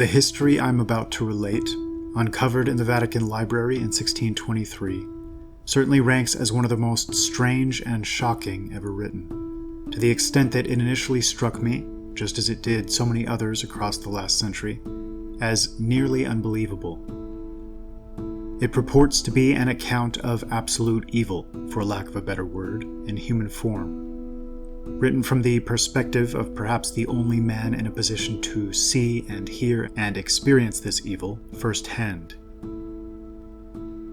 The history I'm about to relate, uncovered in the Vatican Library in 1623, certainly ranks as one of the most strange and shocking ever written, to the extent that it initially struck me, just as it did so many others across the last century, as nearly unbelievable. It purports to be an account of absolute evil, for lack of a better word, in human form, written from the perspective of perhaps the only man in a position to see and hear and experience this evil firsthand.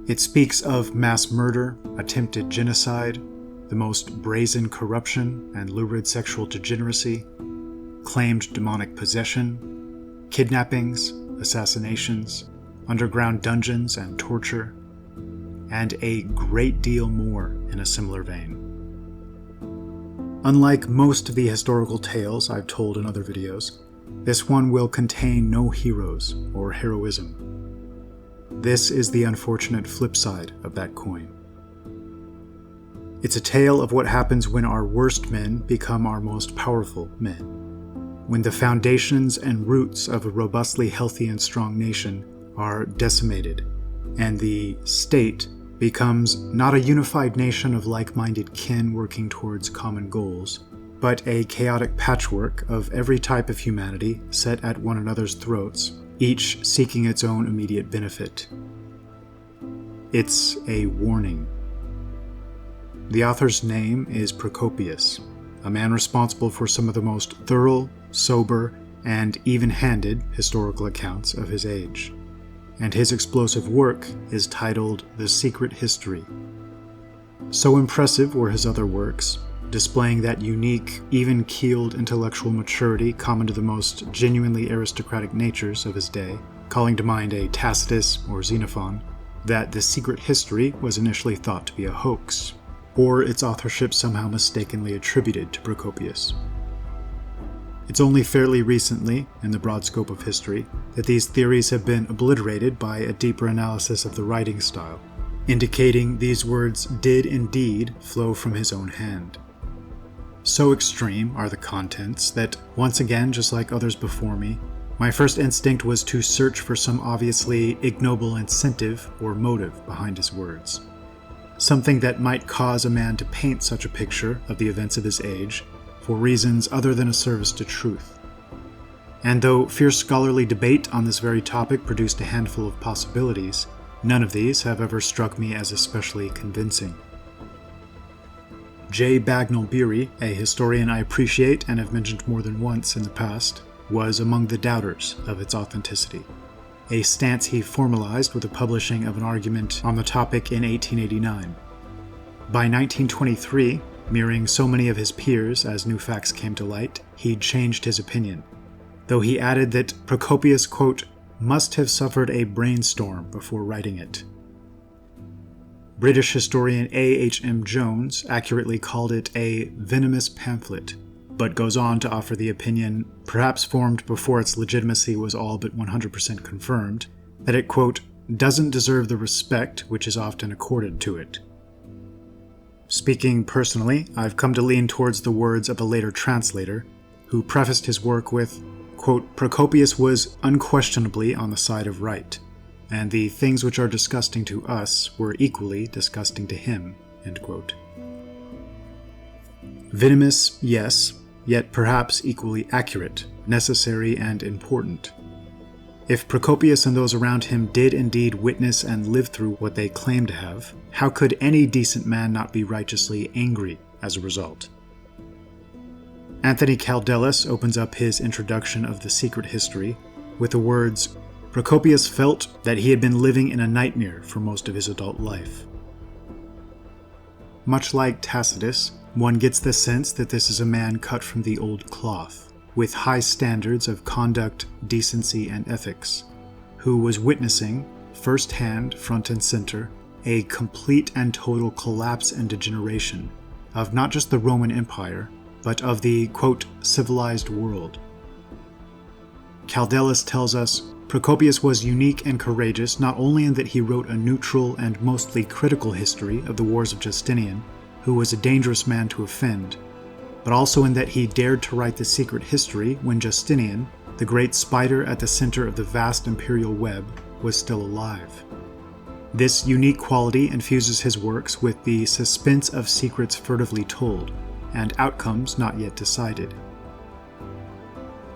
It speaks of mass murder, attempted genocide, the most brazen corruption and lurid sexual degeneracy, claimed demonic possession, kidnappings, assassinations, underground dungeons and torture, and a great deal more in a similar vein. Unlike most of the historical tales I've told in other videos, this one will contain no heroes or heroism. This is the unfortunate flip side of that coin. It's a tale of what happens when our worst men become our most powerful men, when the foundations and roots of a robustly healthy and strong nation are decimated, and the state becomes not a unified nation of like-minded kin working towards common goals, but a chaotic patchwork of every type of humanity set at one another's throats, each seeking its own immediate benefit. It's a warning. The author's name is Procopius, a man responsible for some of the most thorough, sober, and even-handed historical accounts of his age, and his explosive work is titled The Secret History. So impressive were his other works, displaying that unique, even-keeled intellectual maturity common to the most genuinely aristocratic natures of his day, calling to mind a Tacitus or Xenophon, that The Secret History was initially thought to be a hoax, or its authorship somehow mistakenly attributed to Procopius. It's only fairly recently, in the broad scope of history, that these theories have been obliterated by a deeper analysis of the writing style, indicating these words did indeed flow from his own hand. So extreme are the contents that, once again, just like others before me, my first instinct was to search for some obviously ignoble incentive or motive behind his words. Something that might cause a man to paint such a picture of the events of his age for reasons other than a service to truth. And though fierce scholarly debate on this very topic produced a handful of possibilities, none of these have ever struck me as especially convincing. J. Bagnall Beery, a historian I appreciate and have mentioned more than once in the past, was among the doubters of its authenticity, a stance he formalized with the publishing of an argument on the topic in 1889. By 1923, mirroring so many of his peers as new facts came to light, he'd changed his opinion, though he added that Procopius, quote, must have suffered a brainstorm before writing it. British historian A.H.M. Jones accurately called it a venomous pamphlet, but goes on to offer the opinion, perhaps formed before its legitimacy was all but 100% confirmed, that it, quote, doesn't deserve the respect which is often accorded to it. Speaking personally, I've come to lean towards the words of a later translator, who prefaced his work with, quote, Procopius was unquestionably on the side of right, and the things which are disgusting to us were equally disgusting to him, end quote. Venomous, yes, yet perhaps equally accurate, necessary, and important. If Procopius and those around him did indeed witness and live through what they claim to have, how could any decent man not be righteously angry as a result? Anthony Caldelis opens up his introduction of The Secret History with the words, Procopius felt that he had been living in a nightmare for most of his adult life. Much like Tacitus, one gets the sense that this is a man cut from the old cloth, with high standards of conduct, decency, and ethics, who was witnessing, firsthand, front and center, a complete and total collapse and degeneration of not just the Roman Empire, but of the, quote, civilized world. Caldelis tells us, Procopius was unique and courageous not only in that he wrote a neutral and mostly critical history of the wars of Justinian, who was a dangerous man to offend, but also in that he dared to write the secret history when Justinian, the great spider at the center of the vast imperial web was still alive. This unique quality infuses his works with the suspense of secrets furtively told, and outcomes not yet decided.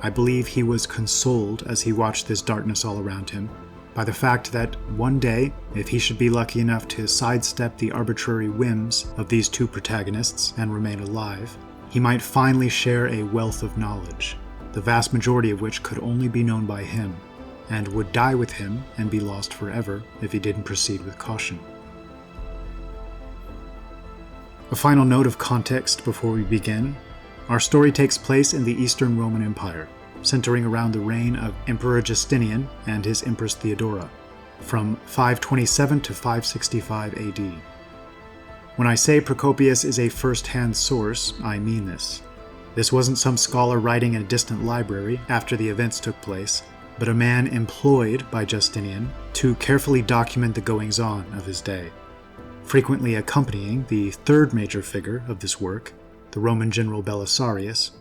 I believe he was consoled as he watched this darkness all around him by the fact that one day, if he should be lucky enough to sidestep the arbitrary whims of these two protagonists and remain alive, he might finally share a wealth of knowledge, the vast majority of which could only be known by him, and would die with him and be lost forever if he didn't proceed with caution. A final note of context before we begin. Our story takes place in the Eastern Roman Empire, centering around the reign of Emperor Justinian and his Empress Theodora, from 527 to 565 AD. When I say Procopius is a first-hand source, I mean this. This wasn't some scholar writing in a distant library after the events took place, but a man employed by Justinian to carefully document the goings-on of his day, frequently accompanying the third major figure of this work, the Roman general Belisarius,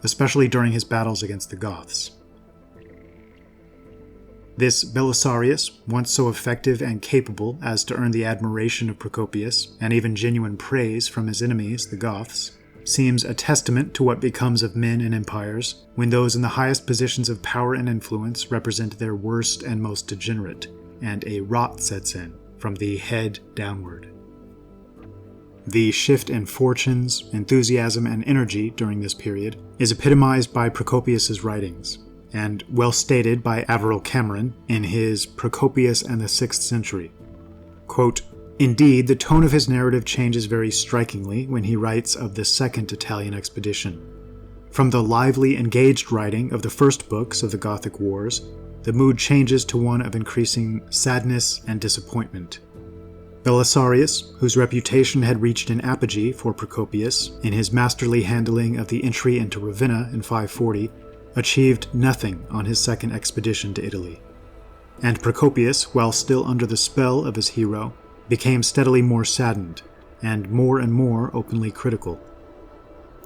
especially during his battles against the Goths. This Belisarius, once so effective and capable as to earn the admiration of Procopius and even genuine praise from his enemies, the Goths, seems a testament to what becomes of men and empires when those in the highest positions of power and influence represent their worst and most degenerate, and a rot sets in from the head downward. The shift in fortunes, enthusiasm, and energy during this period is epitomized by Procopius's writings, and well stated by Averell Cameron in his Procopius and the 6th Century. Quote, "Indeed, the tone of his narrative changes very strikingly when he writes of the Second Italian expedition. From the lively, engaged writing of the first books of the Gothic Wars, the mood changes to one of increasing sadness and disappointment. Belisarius, whose reputation had reached an apogee for Procopius in his masterly handling of the entry into Ravenna in 540, achieved nothing on his second expedition to Italy. And Procopius, while still under the spell of his hero, became steadily more saddened, and more openly critical.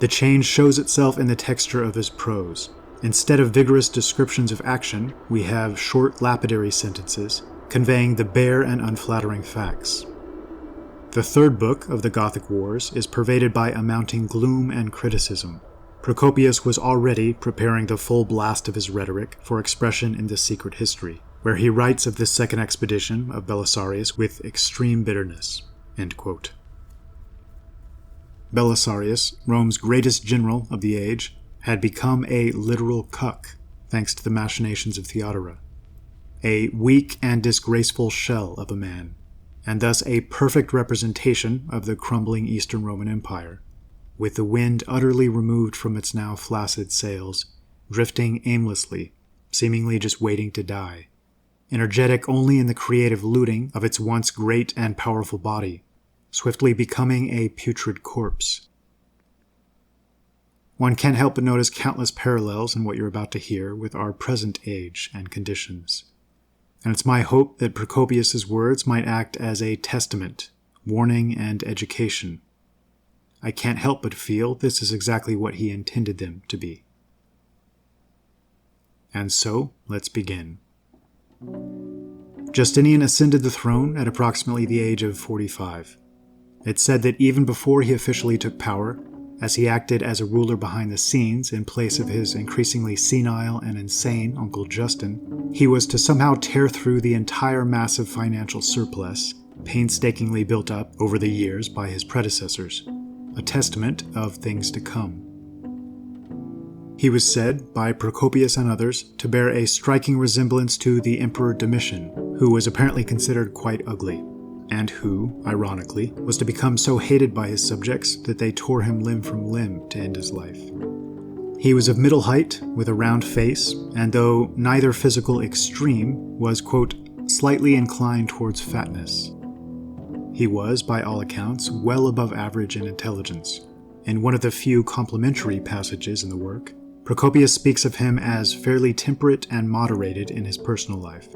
The change shows itself in the texture of his prose. Instead of vigorous descriptions of action, we have short lapidary sentences, conveying the bare and unflattering facts. The third book of the Gothic Wars is pervaded by a mounting gloom and criticism. Procopius was already preparing the full blast of his rhetoric for expression in the Secret History, where he writes of this second expedition of Belisarius with extreme bitterness." End quote. Belisarius, Rome's greatest general of the age, had become a literal cuck, thanks to the machinations of Theodora. A weak and disgraceful shell of a man, and thus a perfect representation of the crumbling Eastern Roman Empire, with the wind utterly removed from its now flaccid sails, drifting aimlessly, seemingly just waiting to die, energetic only in the creative looting of its once great and powerful body, swiftly becoming a putrid corpse. One can't help but notice countless parallels in what you're about to hear with our present age and conditions. And it's my hope that Procopius's words might act as a testament, warning, and education. I can't help but feel this is exactly what he intended them to be. And so, let's begin. Justinian ascended the throne at approximately the age of 45. It's said that even before he officially took power, as he acted as a ruler behind the scenes in place of his increasingly senile and insane Uncle Justin, he was to somehow tear through the entire massive financial surplus painstakingly built up over the years by his predecessors, a testament of things to come. He was said, by Procopius and others, to bear a striking resemblance to the Emperor Domitian, who was apparently considered quite ugly, and who, ironically, was to become so hated by his subjects that they tore him limb from limb to end his life. He was of middle height, with a round face, and though neither physical extreme, was, quote, slightly inclined towards fatness. He was, by all accounts, well above average in intelligence. In one of the few complimentary passages in the work, Procopius speaks of him as fairly temperate and moderated in his personal life,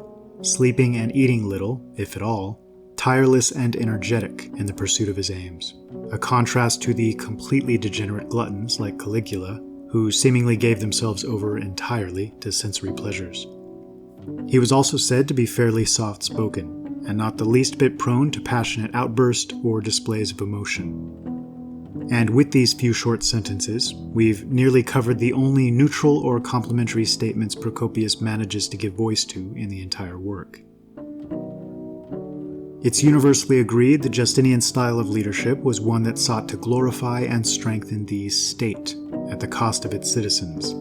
sleeping and eating little, if at all, tireless and energetic in the pursuit of his aims, a contrast to the completely degenerate gluttons like Caligula, who seemingly gave themselves over entirely to sensory pleasures. He was also said to be fairly soft-spoken, and not the least bit prone to passionate outbursts or displays of emotion. And with these few short sentences, we've nearly covered the only neutral or complimentary statements Procopius manages to give voice to in the entire work. It's universally agreed the Justinian style of leadership was one that sought to glorify and strengthen the state at the cost of its citizens.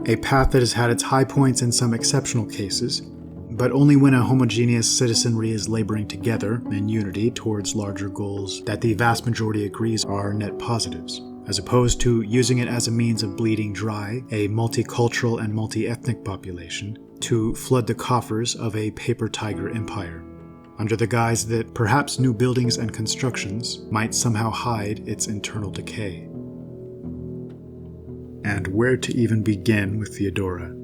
A path that has had its high points in some exceptional cases, but only when a homogeneous citizenry is laboring together in unity towards larger goals that the vast majority agrees are net positives, as opposed to using it as a means of bleeding dry a multicultural and multi-ethnic population to flood the coffers of a paper tiger empire, under the guise that perhaps new buildings and constructions might somehow hide its internal decay. And where to even begin with Theodora?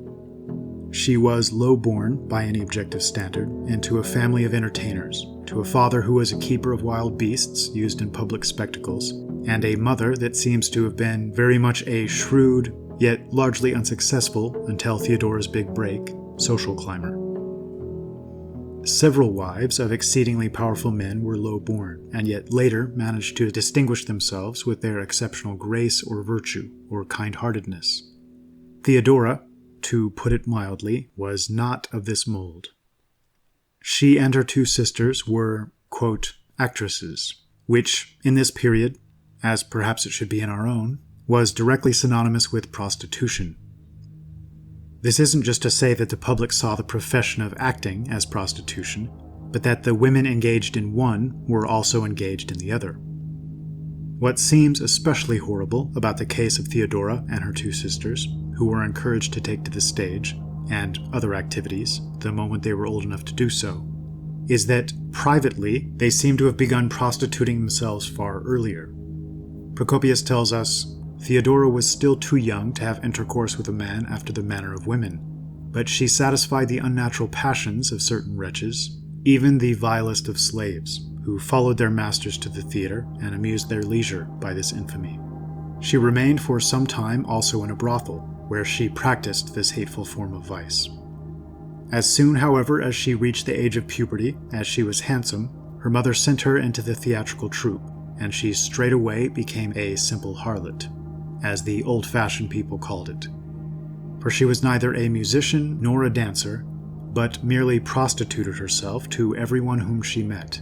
She was low-born, by any objective standard, into a family of entertainers, to a father who was a keeper of wild beasts used in public spectacles, and a mother that seems to have been very much a shrewd, yet largely unsuccessful, until Theodora's big break, social climber. Several wives of exceedingly powerful men were low-born, and yet later managed to distinguish themselves with their exceptional grace or virtue, or kind-heartedness. Theodora, to put it mildly, was not of this mold. She and her two sisters were, quote, actresses, which, in this period, as perhaps it should be in our own, was directly synonymous with prostitution. This isn't just to say that the public saw the profession of acting as prostitution, but that the women engaged in one were also engaged in the other. What seems especially horrible about the case of Theodora and her two sisters, who were encouraged to take to the stage, and other activities, the moment they were old enough to do so, is that, privately, they seem to have begun prostituting themselves far earlier. Procopius tells us, Theodora was still too young to have intercourse with a man after the manner of women, but she satisfied the unnatural passions of certain wretches, even the vilest of slaves, who followed their masters to the theater and amused their leisure by this infamy. She remained for some time also in a brothel, where she practiced this hateful form of vice. As soon, however, as she reached the age of puberty, as she was handsome, her mother sent her into the theatrical troupe, and she straightway became a simple harlot, as the old-fashioned people called it. For she was neither a musician nor a dancer, but merely prostituted herself to everyone whom she met,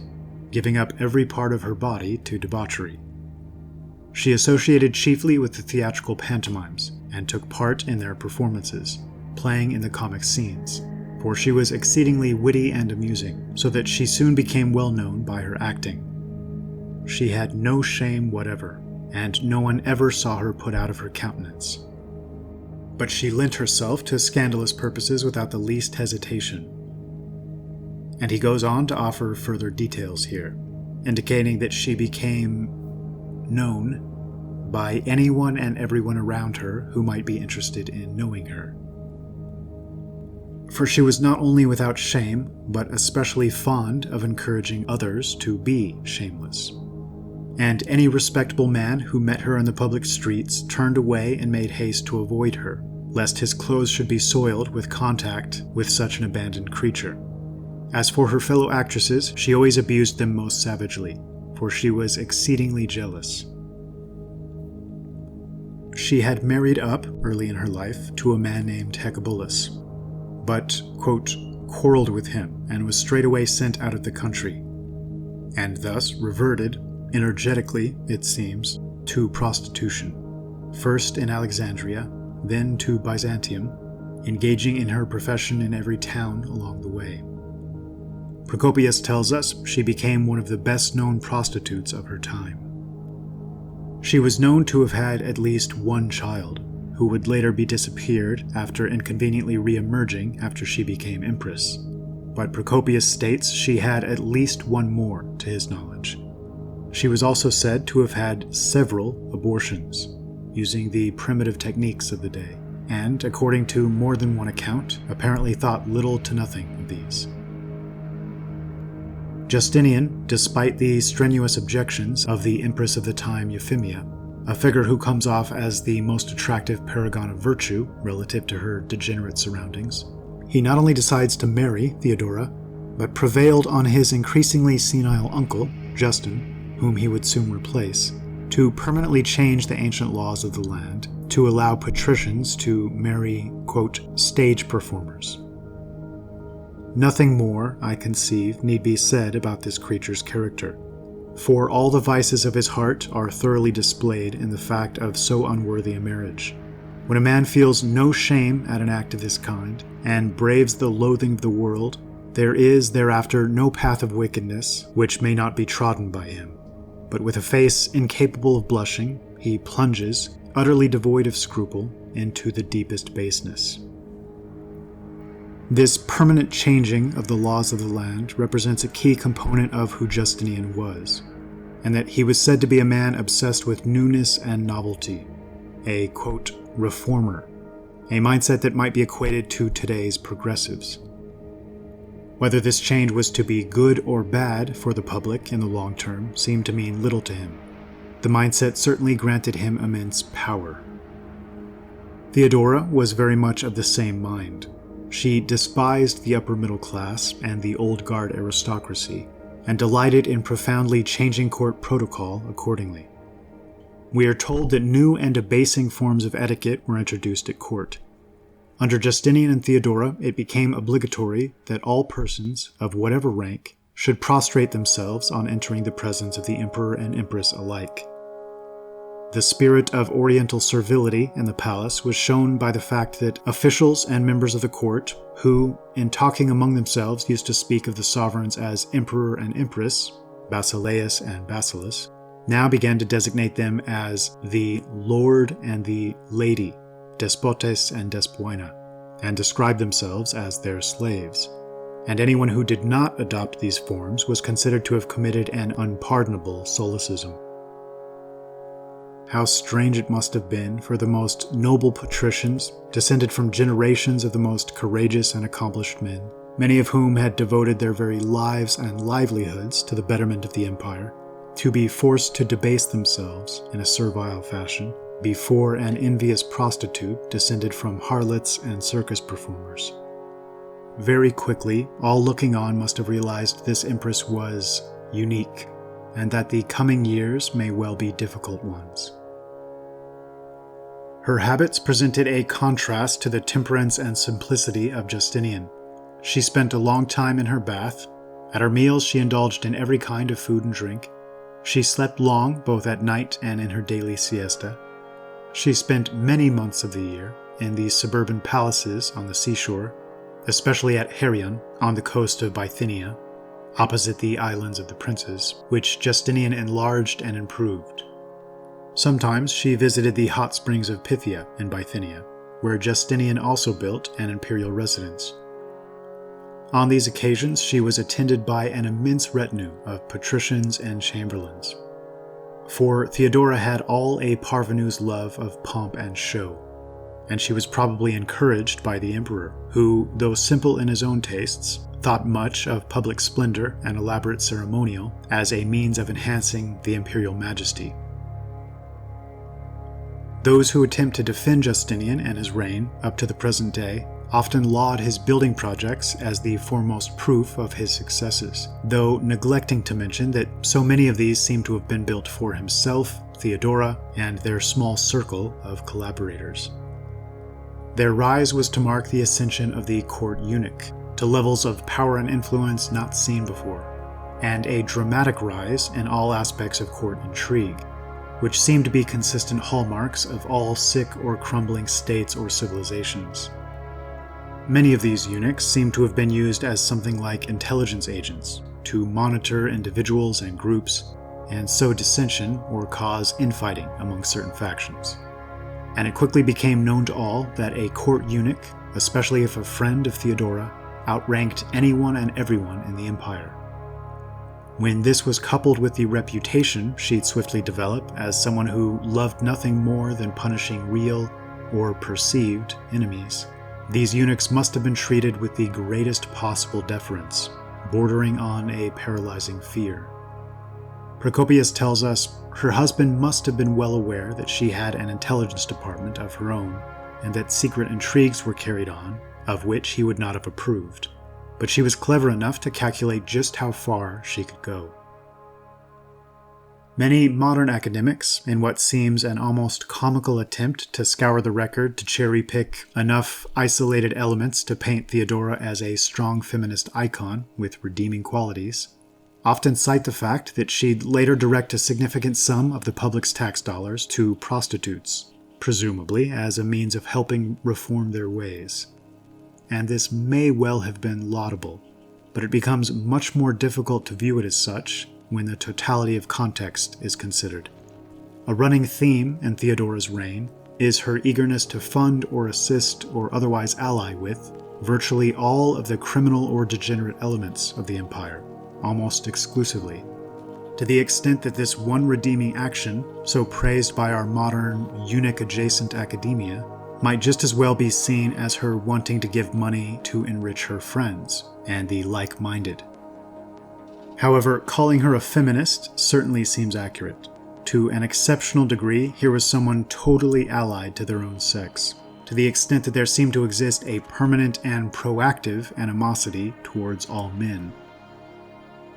giving up every part of her body to debauchery. She associated chiefly with the theatrical pantomimes, and took part in their performances, playing in the comic scenes, for she was exceedingly witty and amusing, so that she soon became well known by her acting. She had no shame whatever, and no one ever saw her put out of her countenance. But she lent herself to scandalous purposes without the least hesitation. And he goes on to offer further details here, indicating that she became known by anyone and everyone around her who might be interested in knowing her. For she was not only without shame, but especially fond of encouraging others to be shameless. And any respectable man who met her in the public streets turned away and made haste to avoid her, lest his clothes should be soiled with contact with such an abandoned creature. As for her fellow actresses, she always abused them most savagely, for she was exceedingly jealous. She had married up, early in her life, to a man named Hecabulus, but, quote, quarreled with him and was straightway sent out of the country, and thus reverted, energetically, it seems, to prostitution, first in Alexandria, then to Byzantium, engaging in her profession in every town along the way. Procopius tells us she became one of the best-known prostitutes of her time. She was known to have had at least one child, who would later be disappeared after inconveniently re-emerging after she became empress, but Procopius states she had at least one more to his knowledge. She was also said to have had several abortions, using the primitive techniques of the day, and, according to more than one account, apparently thought little to nothing of these. Justinian, despite the strenuous objections of the empress of the time, Euphemia, a figure who comes off as the most attractive paragon of virtue relative to her degenerate surroundings. He not only decides to marry Theodora, but prevailed on his increasingly senile uncle, Justin, whom he would soon replace, to permanently change the ancient laws of the land to allow patricians to marry, quote, stage performers. Nothing more, I conceive, need be said about this creature's character, for all the vices of his heart are thoroughly displayed in the fact of so unworthy a marriage. When a man feels no shame at an act of this kind, and braves the loathing of the world, there is thereafter no path of wickedness which may not be trodden by him. But with a face incapable of blushing, he plunges, utterly devoid of scruple, into the deepest baseness. This permanent changing of the laws of the land represents a key component of who Justinian was, and that he was said to be a man obsessed with newness and novelty, a, quote, reformer, a mindset that might be equated to today's progressives. Whether this change was to be good or bad for the public in the long term seemed to mean little to him. The mindset certainly granted him immense power. Theodora was very much of the same mind. She despised the upper middle class and the old guard aristocracy, and delighted in profoundly changing court protocol accordingly. We are told that new and abasing forms of etiquette were introduced at court. Under Justinian and Theodora, it became obligatory that all persons, of whatever rank, should prostrate themselves on entering the presence of the Emperor and Empress alike. The spirit of Oriental servility in the palace was shown by the fact that officials and members of the court, who, in talking among themselves, used to speak of the sovereigns as Emperor and Empress, Basileus and Basilis, now began to designate them as the Lord and the Lady, Despotes and Despoina, and described themselves as their slaves. And anyone who did not adopt these forms was considered to have committed an unpardonable solecism. How strange it must have been for the most noble patricians, descended from generations of the most courageous and accomplished men, many of whom had devoted their very lives and livelihoods to the betterment of the empire, to be forced to debase themselves in a servile fashion before an envious prostitute descended from harlots and circus performers. Very quickly, all looking on must have realized this empress was unique, and that the coming years may well be difficult ones. Her habits presented a contrast to the temperance and simplicity of Justinian. She spent a long time in her bath. At her meals she indulged in every kind of food and drink. She slept long, both at night and in her daily siesta. She spent many months of the year in the suburban palaces on the seashore, especially at Herion, on the coast of Bithynia, opposite the islands of the princes, which Justinian enlarged and improved. Sometimes she visited the hot springs of Pythia in Bithynia, where Justinian also built an imperial residence. On these occasions she was attended by an immense retinue of patricians and chamberlains. For Theodora had all a parvenue's love of pomp and show, and she was probably encouraged by the emperor, who, though simple in his own tastes, thought much of public splendor and elaborate ceremonial as a means of enhancing the imperial majesty. Those who attempt to defend Justinian and his reign up to the present day often laud his building projects as the foremost proof of his successes, though neglecting to mention that so many of these seem to have been built for himself, Theodora, and their small circle of collaborators. Their rise was to mark the ascension of the court eunuch to levels of power and influence not seen before, and a dramatic rise in all aspects of court intrigue, which seemed to be consistent hallmarks of all sick or crumbling states or civilizations. Many of these eunuchs seem to have been used as something like intelligence agents to monitor individuals and groups and sow dissension or cause infighting among certain factions. And it quickly became known to all that a court eunuch, especially if a friend of Theodora, outranked anyone and everyone in the empire. When this was coupled with the reputation she'd swiftly develop as someone who loved nothing more than punishing real or perceived enemies, these eunuchs must have been treated with the greatest possible deference, bordering on a paralyzing fear. Procopius tells us her husband must have been well aware that she had an intelligence department of her own, and that secret intrigues were carried on, of which he would not have approved. But she was clever enough to calculate just how far she could go. Many modern academics, in what seems an almost comical attempt to scour the record to cherry-pick enough isolated elements to paint Theodora as a strong feminist icon with redeeming qualities, often cite the fact that she'd later direct a significant sum of the public's tax dollars to prostitutes, presumably as a means of helping reform their ways. And this may well have been laudable, but it becomes much more difficult to view it as such when the totality of context is considered. A running theme in Theodora's reign is her eagerness to fund or assist or otherwise ally with virtually all of the criminal or degenerate elements of the empire, almost exclusively. To the extent that this one redeeming action, so praised by our modern eunuch-adjacent academia, might just as well be seen as her wanting to give money to enrich her friends and the like-minded. However, calling her a feminist certainly seems accurate. To an exceptional degree, here was someone totally allied to their own sex, to the extent that there seemed to exist a permanent and proactive animosity towards all men.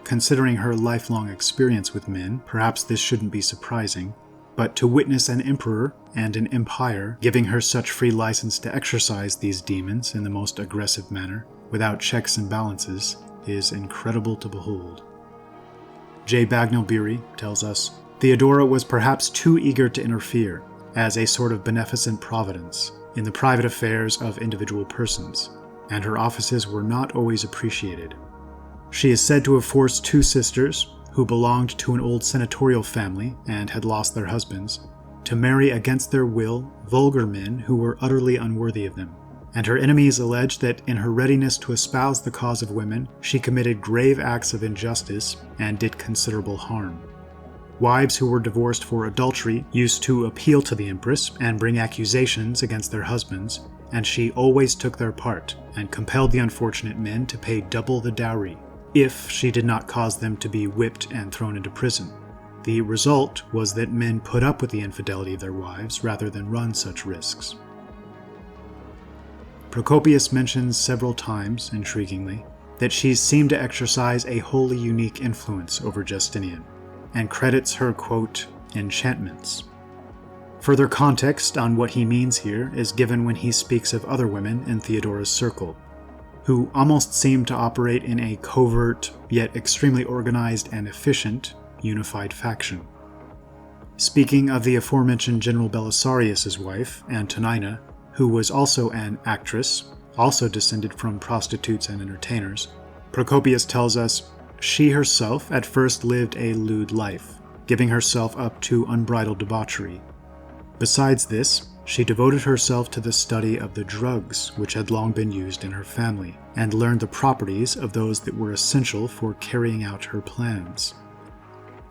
Considering her lifelong experience with men, perhaps this shouldn't be surprising, but to witness an emperor and an empire giving her such free license to exercise these demons in the most aggressive manner, without checks and balances, is incredible to behold. J. Bagnall Beery tells us, Theodora was perhaps too eager to interfere, as a sort of beneficent providence, in the private affairs of individual persons, and her offices were not always appreciated. She is said to have forced two sisters, who belonged to an old senatorial family and had lost their husbands, to marry against their will vulgar men who were utterly unworthy of them. And her enemies allege that in her readiness to espouse the cause of women, she committed grave acts of injustice and did considerable harm. Wives who were divorced for adultery used to appeal to the empress and bring accusations against their husbands, and she always took their part and compelled the unfortunate men to pay double the dowry, if she did not cause them to be whipped and thrown into prison. The result was that men put up with the infidelity of their wives rather than run such risks. Procopius mentions several times, intriguingly, that she seemed to exercise a wholly unique influence over Justinian, and credits her, quote, enchantments. Further context on what he means here is given when he speaks of other women in Theodora's circle, who almost seemed to operate in a covert, yet extremely organized and efficient, unified faction. Speaking of the aforementioned General Belisarius' wife, Antonina, who was also an actress, also descended from prostitutes and entertainers, Procopius tells us, she herself at first lived a lewd life, giving herself up to unbridled debauchery. Besides this, she devoted herself to the study of the drugs which had long been used in her family, and learned the properties of those that were essential for carrying out her plans.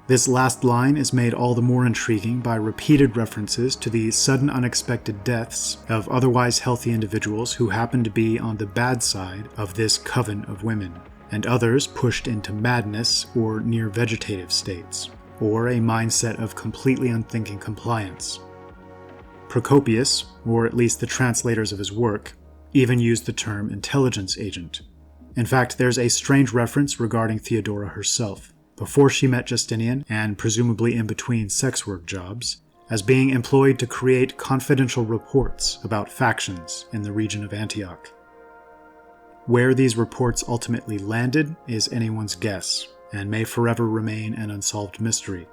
This last line is made all the more intriguing by repeated references to the sudden unexpected deaths of otherwise healthy individuals who happened to be on the bad side of this coven of women, and others pushed into madness or near vegetative states, or a mindset of completely unthinking compliance. Procopius, or at least the translators of his work, even used the term intelligence agent. In fact, there's a strange reference regarding Theodora herself, before she met Justinian, and presumably in between sex work jobs, as being employed to create confidential reports about factions in the region of Antioch. Where these reports ultimately landed is anyone's guess, and may forever remain an unsolved mystery.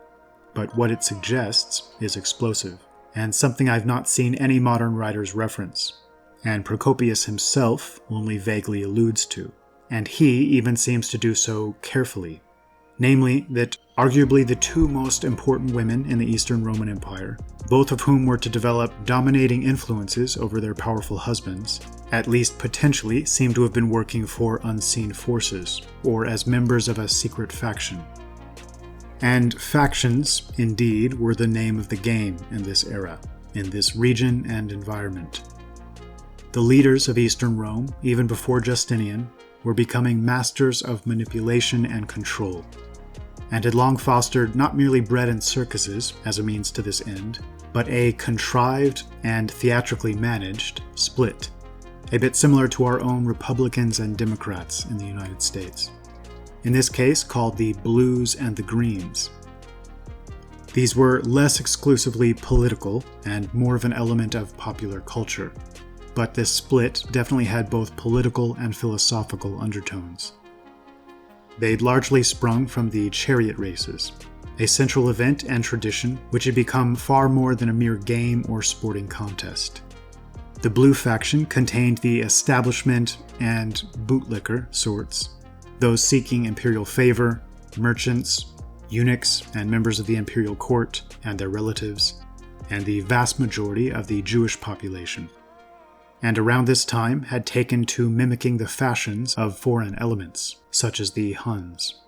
But what it suggests is explosive, and something I've not seen any modern writers reference, and Procopius himself only vaguely alludes to, and he even seems to do so carefully. Namely, that arguably the two most important women in the Eastern Roman Empire, both of whom were to develop dominating influences over their powerful husbands, at least potentially seem to have been working for unseen forces, or as members of a secret faction. And factions, indeed, were the name of the game in this era, in this region and environment. The leaders of Eastern Rome, even before Justinian, were becoming masters of manipulation and control. and had long fostered not merely bread and circuses as a means to this end, but a contrived and theatrically managed split, a bit similar to our own Republicans and Democrats in the United States, in this case called the Blues and the Greens. These were less exclusively political and more of an element of popular culture, but this split definitely had both political and philosophical undertones. They'd largely sprung from the chariot races, a central event and tradition which had become far more than a mere game or sporting contest. The Blue faction contained the establishment and bootlicker sorts, those seeking imperial favor, merchants, eunuchs, and members of the imperial court and their relatives, and the vast majority of the Jewish population, and around this time had taken to mimicking the fashions of foreign elements, such as the Huns.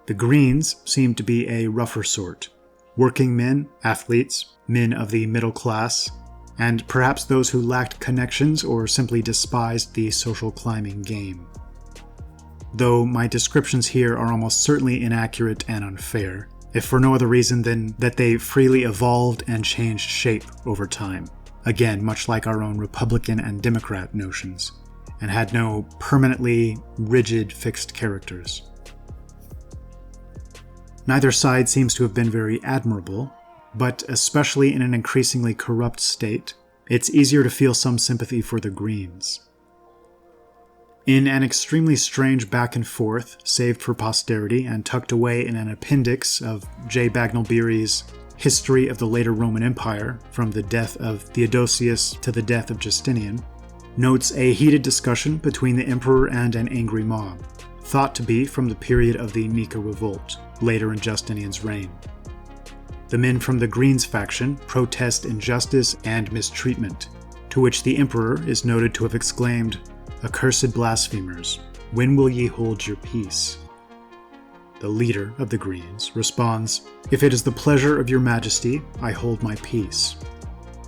The Greens seemed to be a rougher sort, working men, athletes, men of the middle class, and perhaps those who lacked connections or simply despised the social climbing game. Though my descriptions here are almost certainly inaccurate and unfair, if for no other reason than that they freely evolved and changed shape over time, again much like our own Republican and Democrat notions, and had no permanently rigid fixed characters. Neither side seems to have been very admirable, but especially in an increasingly corrupt state, it's easier to feel some sympathy for the Greens. In an extremely strange back and forth, saved for posterity and tucked away in an appendix of J. Bagnall Beery's History of the Later Roman Empire, from the death of Theodosius to the death of Justinian, notes a heated discussion between the emperor and an angry mob, thought to be from the period of the Nika Revolt, later in Justinian's reign. The men from the Greens faction protest injustice and mistreatment, to which the emperor is noted to have exclaimed, "Accursed blasphemers, when will ye hold your peace?" The leader of the Greens responds, "If it is the pleasure of your majesty, I hold my peace.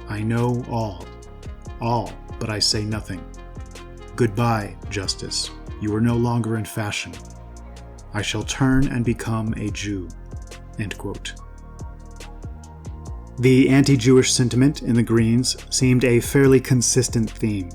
I know all, but I say nothing. Goodbye, justice, you are no longer in fashion. I shall turn and become a Jew." End quote. The anti-Jewish sentiment in the Greens seemed a fairly consistent theme.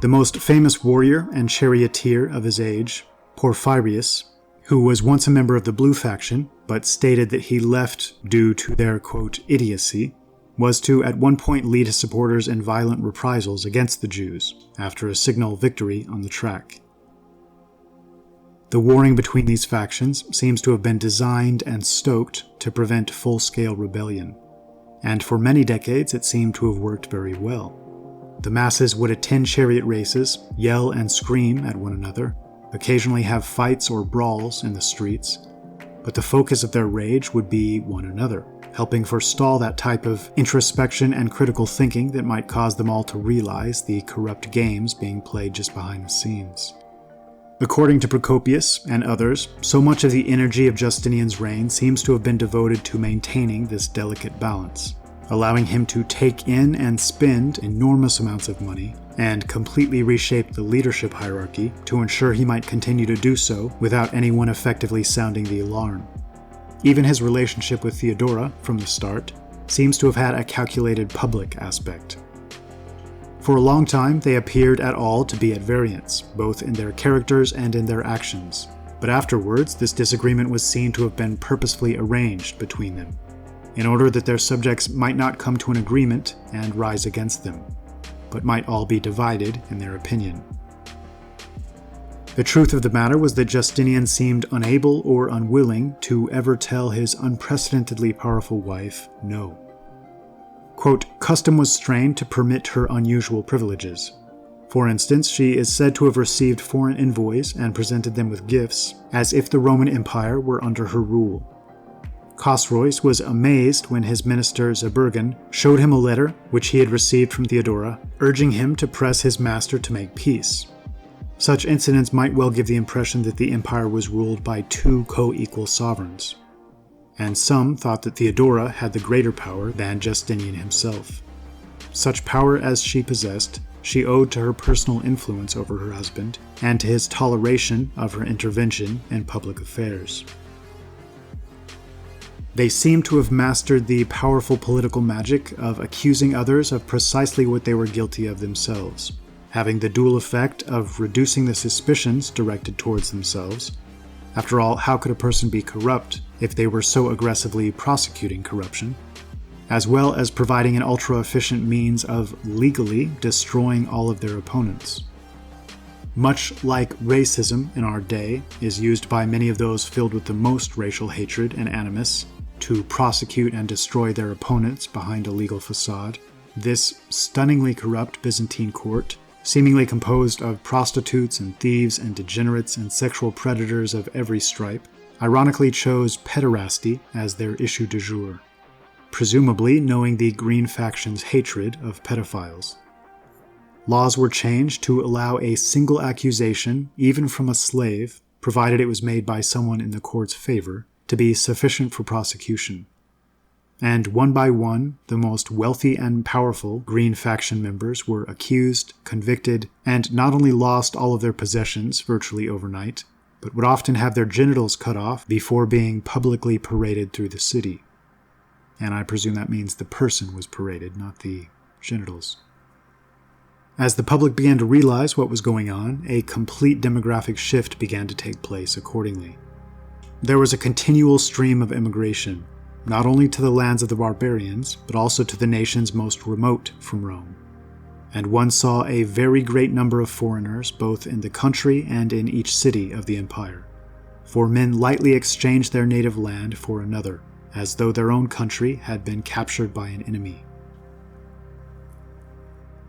The most famous warrior and charioteer of his age, Porphyrius, who was once a member of the Blue faction, but stated that he left due to their, quote, idiocy, was to at one point lead his supporters in violent reprisals against the Jews after a signal victory on the track. The warring between these factions seems to have been designed and stoked to prevent full-scale rebellion, and for many decades it seemed to have worked very well. The masses would attend chariot races, yell and scream at one another, occasionally have fights or brawls in the streets, but the focus of their rage would be one another, helping forestall that type of introspection and critical thinking that might cause them all to realize the corrupt games being played just behind the scenes. According to Procopius and others, so much of the energy of Justinian's reign seems to have been devoted to maintaining this delicate balance, allowing him to take in and spend enormous amounts of money and completely reshape the leadership hierarchy to ensure he might continue to do so without anyone effectively sounding the alarm. Even his relationship with Theodora, from the start, seems to have had a calculated public aspect. For a long time, they appeared at all to be at variance, both in their characters and in their actions, but afterwards this disagreement was seen to have been purposefully arranged between them, in order that their subjects might not come to an agreement and rise against them, but might all be divided in their opinion. The truth of the matter was that Justinian seemed unable or unwilling to ever tell his unprecedentedly powerful wife no. Quote, custom was strained to permit her unusual privileges. For instance, she is said to have received foreign envoys and presented them with gifts, as if the Roman Empire were under her rule. Chosroes was amazed when his minister Zeburgan showed him a letter which he had received from Theodora, urging him to press his master to make peace. Such incidents might well give the impression that the empire was ruled by two co-equal sovereigns, and some thought that Theodora had the greater power than Justinian himself. Such power as she possessed, she owed to her personal influence over her husband and to his toleration of her intervention in public affairs. They seem to have mastered the powerful political magic of accusing others of precisely what they were guilty of themselves, having the dual effect of reducing the suspicions directed towards themselves. After all, how could a person be corrupt if they were so aggressively prosecuting corruption? As well as providing an ultra-efficient means of legally destroying all of their opponents. Much like racism in our day is used by many of those filled with the most racial hatred and animus to prosecute and destroy their opponents behind a legal facade, this stunningly corrupt Byzantine court, seemingly composed of prostitutes and thieves and degenerates and sexual predators of every stripe, ironically chose pederasty as their issue du jour, presumably knowing the Green faction's hatred of pedophiles. Laws were changed to allow a single accusation, even from a slave, provided it was made by someone in the court's favor, to be sufficient for prosecution. And one by one, the most wealthy and powerful Green faction members were accused, convicted, and not only lost all of their possessions virtually overnight, but would often have their genitals cut off before being publicly paraded through the city. And I presume that means the person was paraded, not the genitals. As the public began to realize what was going on, a complete demographic shift began to take place accordingly. There was a continual stream of immigration, not only to the lands of the barbarians, but also to the nations most remote from Rome. And one saw a very great number of foreigners both in the country and in each city of the empire. For men lightly exchanged their native land for another, as though their own country had been captured by an enemy.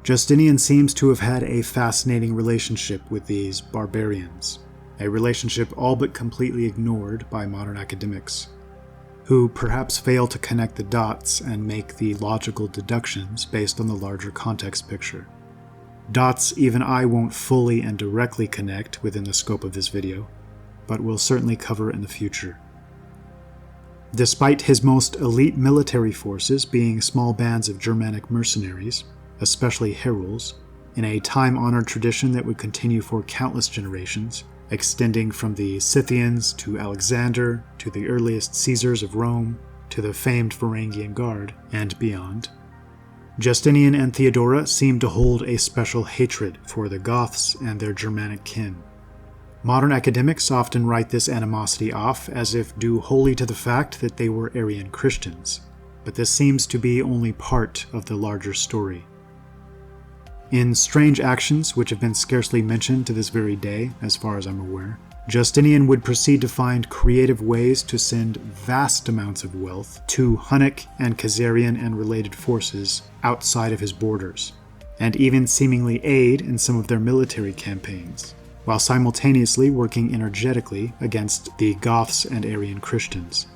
Justinian seems to have had a fascinating relationship with these barbarians, a relationship all but completely ignored by modern academics, who perhaps fail to connect the dots and make the logical deductions based on the larger context picture. Dots even I won't fully and directly connect within the scope of this video, but will certainly cover in the future. Despite his most elite military forces being small bands of Germanic mercenaries, especially heruls, in a time-honored tradition that would continue for countless generations, extending from the Scythians to Alexander, to the earliest Caesars of Rome, to the famed Varangian Guard, and beyond, Justinian and Theodora seemed to hold a special hatred for the Goths and their Germanic kin. Modern academics often write this animosity off as if due wholly to the fact that they were Arian Christians, but this seems to be only part of the larger story. In strange actions which have been scarcely mentioned to this very day, as far as I'm aware, Justinian would proceed to find creative ways to send vast amounts of wealth to Hunnic and Khazarian and related forces outside of his borders, and even seemingly aid in some of their military campaigns, while simultaneously working energetically against the Goths and Arian Christians,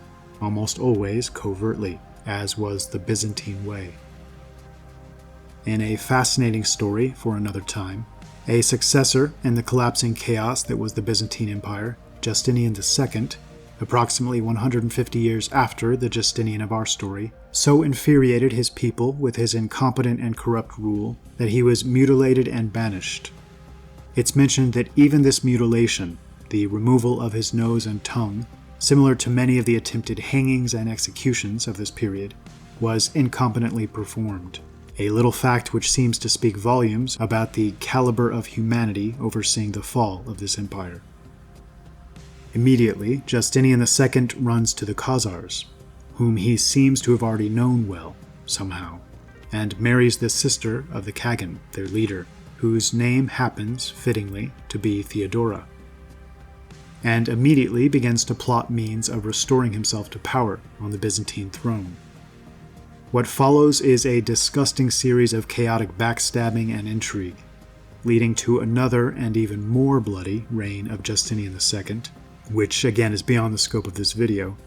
almost always covertly, as was the Byzantine way. In a fascinating story for another time, a successor in the collapsing chaos that was the Byzantine Empire, Justinian II, approximately 150 years after the Justinian of our story, so infuriated his people with his incompetent and corrupt rule that he was mutilated and banished. It's mentioned that even this mutilation, the removal of his nose and tongue, similar to many of the attempted hangings and executions of this period, was incompetently performed. A little fact which seems to speak volumes about the caliber of humanity overseeing the fall of this empire. Immediately, Justinian II runs to the Khazars, whom he seems to have already known well, somehow, and marries the sister of the Khagan, their leader, whose name happens, fittingly, to be Theodora, and immediately begins to plot means of restoring himself to power on the Byzantine throne. What follows is a disgusting series of chaotic backstabbing and intrigue, leading to another and even more bloody reign of Justinian II, which again is beyond the scope of this video,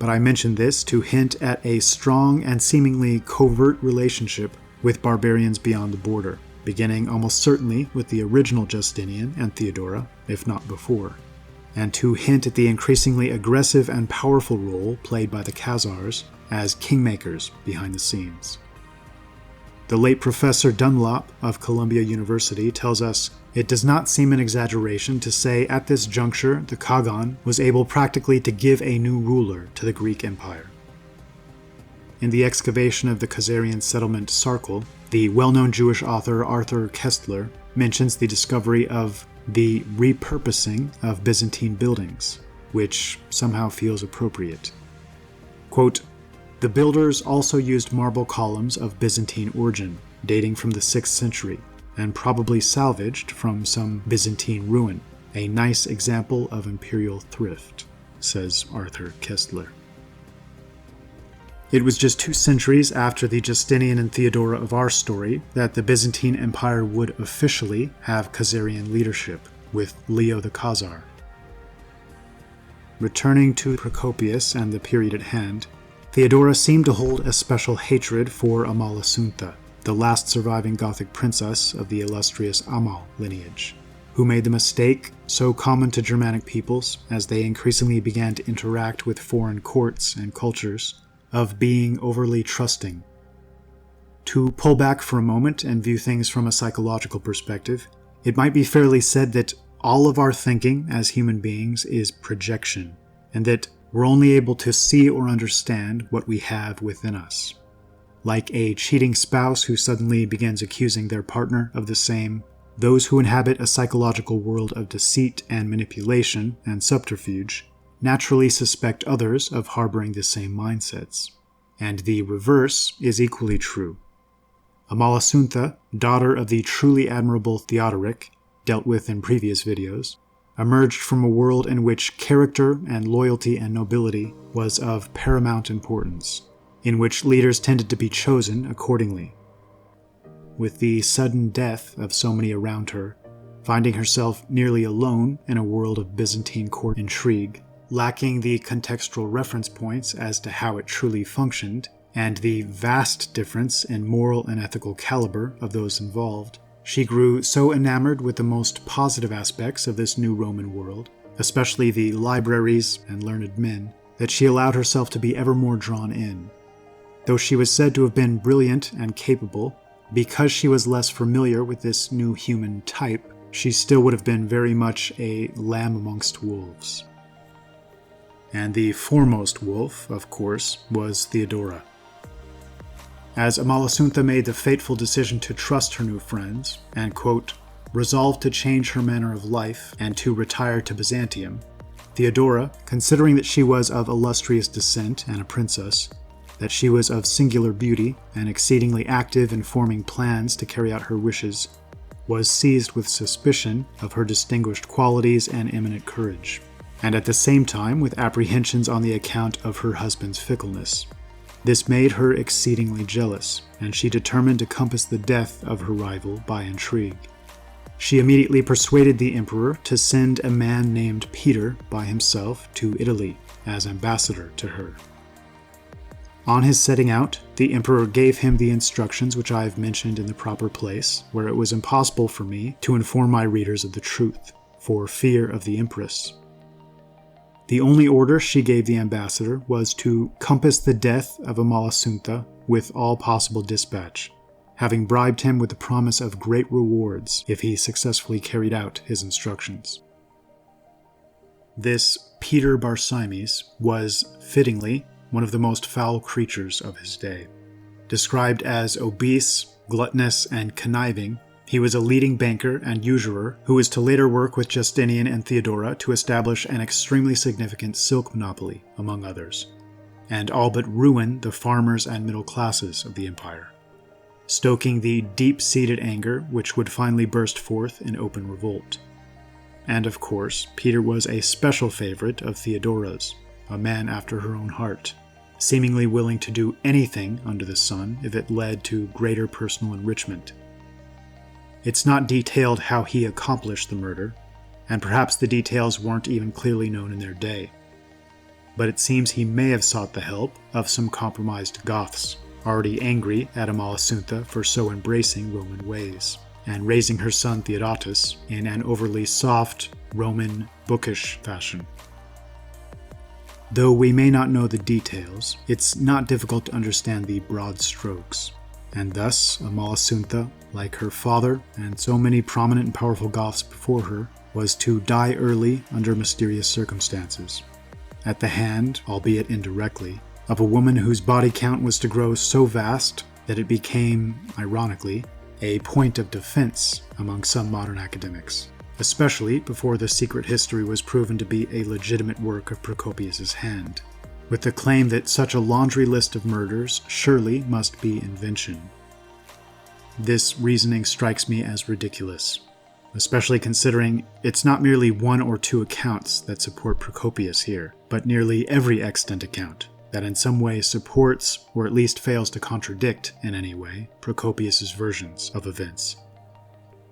but I mention this to hint at a strong and seemingly covert relationship with barbarians beyond the border, beginning almost certainly with the original Justinian and Theodora, if not before, and to hint at the increasingly aggressive and powerful role played by the Khazars as kingmakers behind the scenes. The late Professor Dunlop of Columbia University tells us, "It does not seem an exaggeration to say at this juncture the Khagan was able practically to give a new ruler to the Greek Empire, In the excavation of the Khazarian settlement Sarkel, the well-known Jewish author Arthur Koestler mentions the discovery of the repurposing of Byzantine buildings, which somehow feels appropriate. Quote, "The builders also used marble columns of Byzantine origin, dating from the 6th century, and probably salvaged from some Byzantine ruin. A nice example of imperial thrift," says Arthur Koestler. It was just 2 centuries after the Justinian and Theodora of our story that the Byzantine Empire would officially have Khazarian leadership, with Leo the Khazar. Returning to Procopius and the period at hand, Theodora seemed to hold a special hatred for Amalasuntha, the last surviving Gothic princess of the illustrious Amal lineage, who made the mistake, so common to Germanic peoples as they increasingly began to interact with foreign courts and cultures, of being overly trusting. To pull back for a moment and view things from a psychological perspective, it might be fairly said that all of our thinking as human beings is projection, and that we're only able to see or understand what we have within us. Like a cheating spouse who suddenly begins accusing their partner of the same, those who inhabit a psychological world of deceit and manipulation and subterfuge naturally suspect others of harboring the same mindsets. And the reverse is equally true. Amalasuntha, daughter of the truly admirable Theodoric, dealt with in previous videos, emerged from a world in which character and loyalty and nobility was of paramount importance, in which leaders tended to be chosen accordingly. With the sudden death of so many around her, finding herself nearly alone in a world of Byzantine court intrigue, lacking the contextual reference points as to how it truly functioned, and the vast difference in moral and ethical caliber of those involved, she grew so enamored with the most positive aspects of this new Roman world, especially the libraries and learned men, that she allowed herself to be ever more drawn in. Though she was said to have been brilliant and capable, because she was less familiar with this new human type, she still would have been very much a lamb amongst wolves. And the foremost wolf, of course, was Theodora. As Amalasuntha made the fateful decision to trust her new friends and, quote, resolved to change her manner of life and to retire to Byzantium, Theodora, considering that she was of illustrious descent and a princess, that she was of singular beauty and exceedingly active in forming plans to carry out her wishes, was seized with suspicion of her distinguished qualities and eminent courage, and at the same time with apprehensions on the account of her husband's fickleness. This made her exceedingly jealous, and she determined to compass the death of her rival by intrigue. She immediately persuaded the emperor to send a man named Peter by himself to Italy as ambassador to her. On his setting out, the emperor gave him the instructions which I have mentioned in the proper place, where it was impossible for me to inform my readers of the truth, for fear of the empress. The only order she gave the ambassador was to compass the death of Amalasuntha with all possible dispatch, having bribed him with the promise of great rewards if he successfully carried out his instructions. This Peter Barsimes was, fittingly, one of the most foul creatures of his day. Described as obese, gluttonous, and conniving, he was a leading banker and usurer who was to later work with Justinian and Theodora to establish an extremely significant silk monopoly, among others, and all but ruin the farmers and middle classes of the empire, stoking the deep-seated anger which would finally burst forth in open revolt. And of course, Peter was a special favorite of Theodora's, a man after her own heart, seemingly willing to do anything under the sun if it led to greater personal enrichment. It's not detailed how he accomplished the murder, and perhaps the details weren't even clearly known in their day. But it seems he may have sought the help of some compromised Goths, already angry at Amalasuntha for so embracing Roman ways, and raising her son Theodotus in an overly soft, Roman, bookish fashion. Though we may not know the details, it's not difficult to understand the broad strokes. And thus, Amalasuntha, like her father and so many prominent and powerful Goths before her, was to die early under mysterious circumstances, at the hand, albeit indirectly, of a woman whose body count was to grow so vast that it became, ironically, a point of defense among some modern academics, especially before the secret history was proven to be a legitimate work of Procopius's hand, with the claim that such a laundry list of murders surely must be invention. This reasoning strikes me as ridiculous, especially considering it's not merely one or two accounts that support Procopius here, but nearly every extant account that in some way supports, or at least fails to contradict in any way, Procopius's versions of events.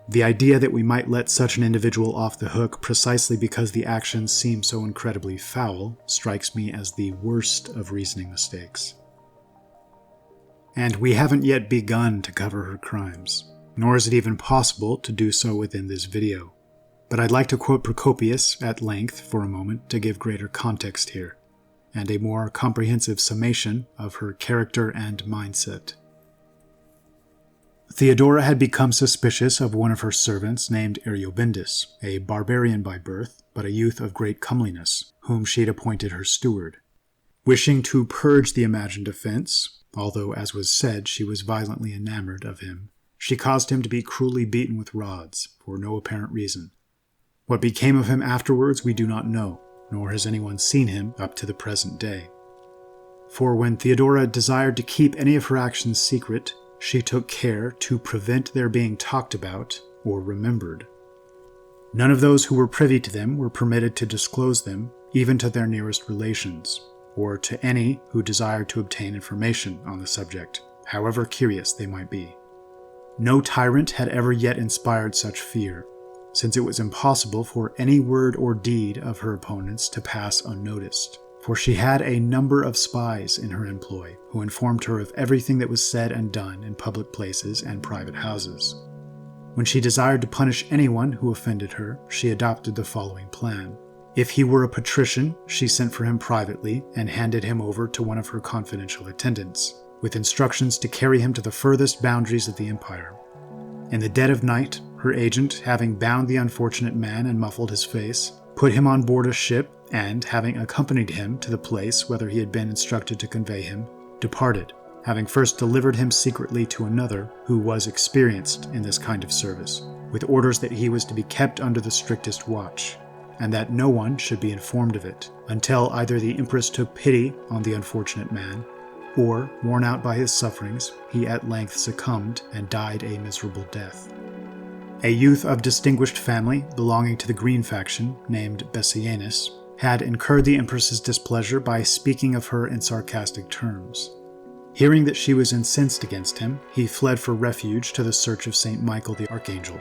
The idea that we might let such an individual off the hook precisely because the actions seem so incredibly foul strikes me as the worst of reasoning mistakes. And we haven't yet begun to cover her crimes, nor is it even possible to do so within this video. But I'd like to quote Procopius at length for a moment to give greater context here, and a more comprehensive summation of her character and mindset. Theodora had become suspicious of one of her servants named Ariobindus, a barbarian by birth, but a youth of great comeliness, whom she had appointed her steward. Wishing to purge the imagined offense, although, as was said, she was violently enamored of him, she caused him to be cruelly beaten with rods, for no apparent reason. What became of him afterwards we do not know, nor has anyone seen him up to the present day. For when Theodora desired to keep any of her actions secret, she took care to prevent their being talked about or remembered. None of those who were privy to them were permitted to disclose them, even to their nearest relations, or to any who desired to obtain information on the subject, however curious they might be. No tyrant had ever yet inspired such fear, since it was impossible for any word or deed of her opponents to pass unnoticed, for she had a number of spies in her employ who informed her of everything that was said and done in public places and private houses. When she desired to punish anyone who offended her, she adopted the following plan. If he were a patrician, she sent for him privately and handed him over to one of her confidential attendants, with instructions to carry him to the furthest boundaries of the empire. In the dead of night, her agent, having bound the unfortunate man and muffled his face, put him on board a ship and, having accompanied him to the place whither he had been instructed to convey him, departed, having first delivered him secretly to another who was experienced in this kind of service, with orders that he was to be kept under the strictest watch, and that no one should be informed of it, until either the Empress took pity on the unfortunate man, or, worn out by his sufferings, he at length succumbed and died a miserable death. A youth of distinguished family belonging to the Green faction, named Belisarius, had incurred the Empress's displeasure by speaking of her in sarcastic terms. Hearing that she was incensed against him, he fled for refuge to the Church of St. Michael the Archangel.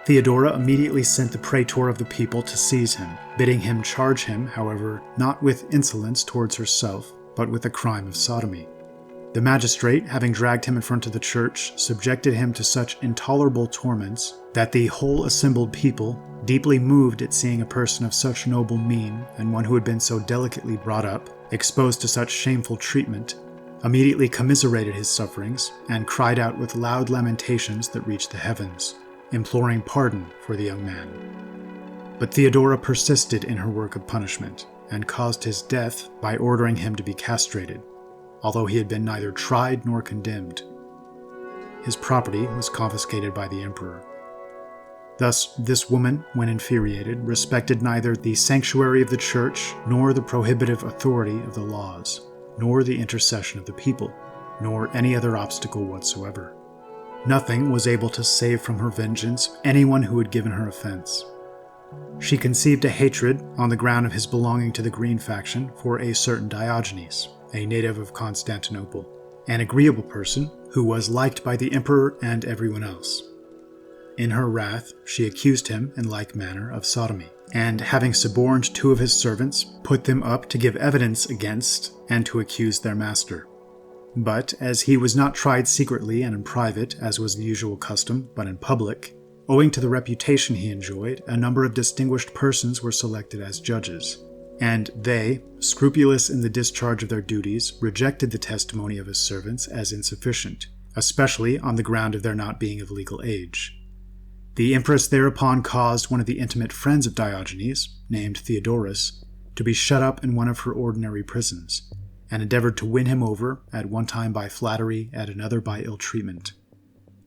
Theodora immediately sent the praetor of the people to seize him, bidding him charge him, however, not with insolence towards herself, but with the crime of sodomy. The magistrate, having dragged him in front of the church, subjected him to such intolerable torments that the whole assembled people, deeply moved at seeing a person of such noble mien and one who had been so delicately brought up, exposed to such shameful treatment, immediately commiserated his sufferings and cried out with loud lamentations that reached the heavens, imploring pardon for the young man. But Theodora persisted in her work of punishment and caused his death by ordering him to be castrated, although he had been neither tried nor condemned. His property was confiscated by the emperor. Thus, this woman, when infuriated, respected neither the sanctuary of the church, nor the prohibitive authority of the laws, nor the intercession of the people, nor any other obstacle whatsoever. Nothing was able to save from her vengeance anyone who had given her offense. She conceived a hatred, on the ground of his belonging to the Green faction, for a certain Diogenes, a native of Constantinople, an agreeable person who was liked by the emperor and everyone else. In her wrath, she accused him, in like manner, of sodomy, and having suborned 2 of his servants, put them up to give evidence against and to accuse their master. But, as he was not tried secretly and in private, as was the usual custom, but in public, owing to the reputation he enjoyed, a number of distinguished persons were selected as judges, and they, scrupulous in the discharge of their duties, rejected the testimony of his servants as insufficient, especially on the ground of their not being of legal age. The Empress thereupon caused one of the intimate friends of Diogenes, named Theodorus, to be shut up in one of her ordinary prisons, and endeavored to win him over, at one time by flattery, at another by ill treatment.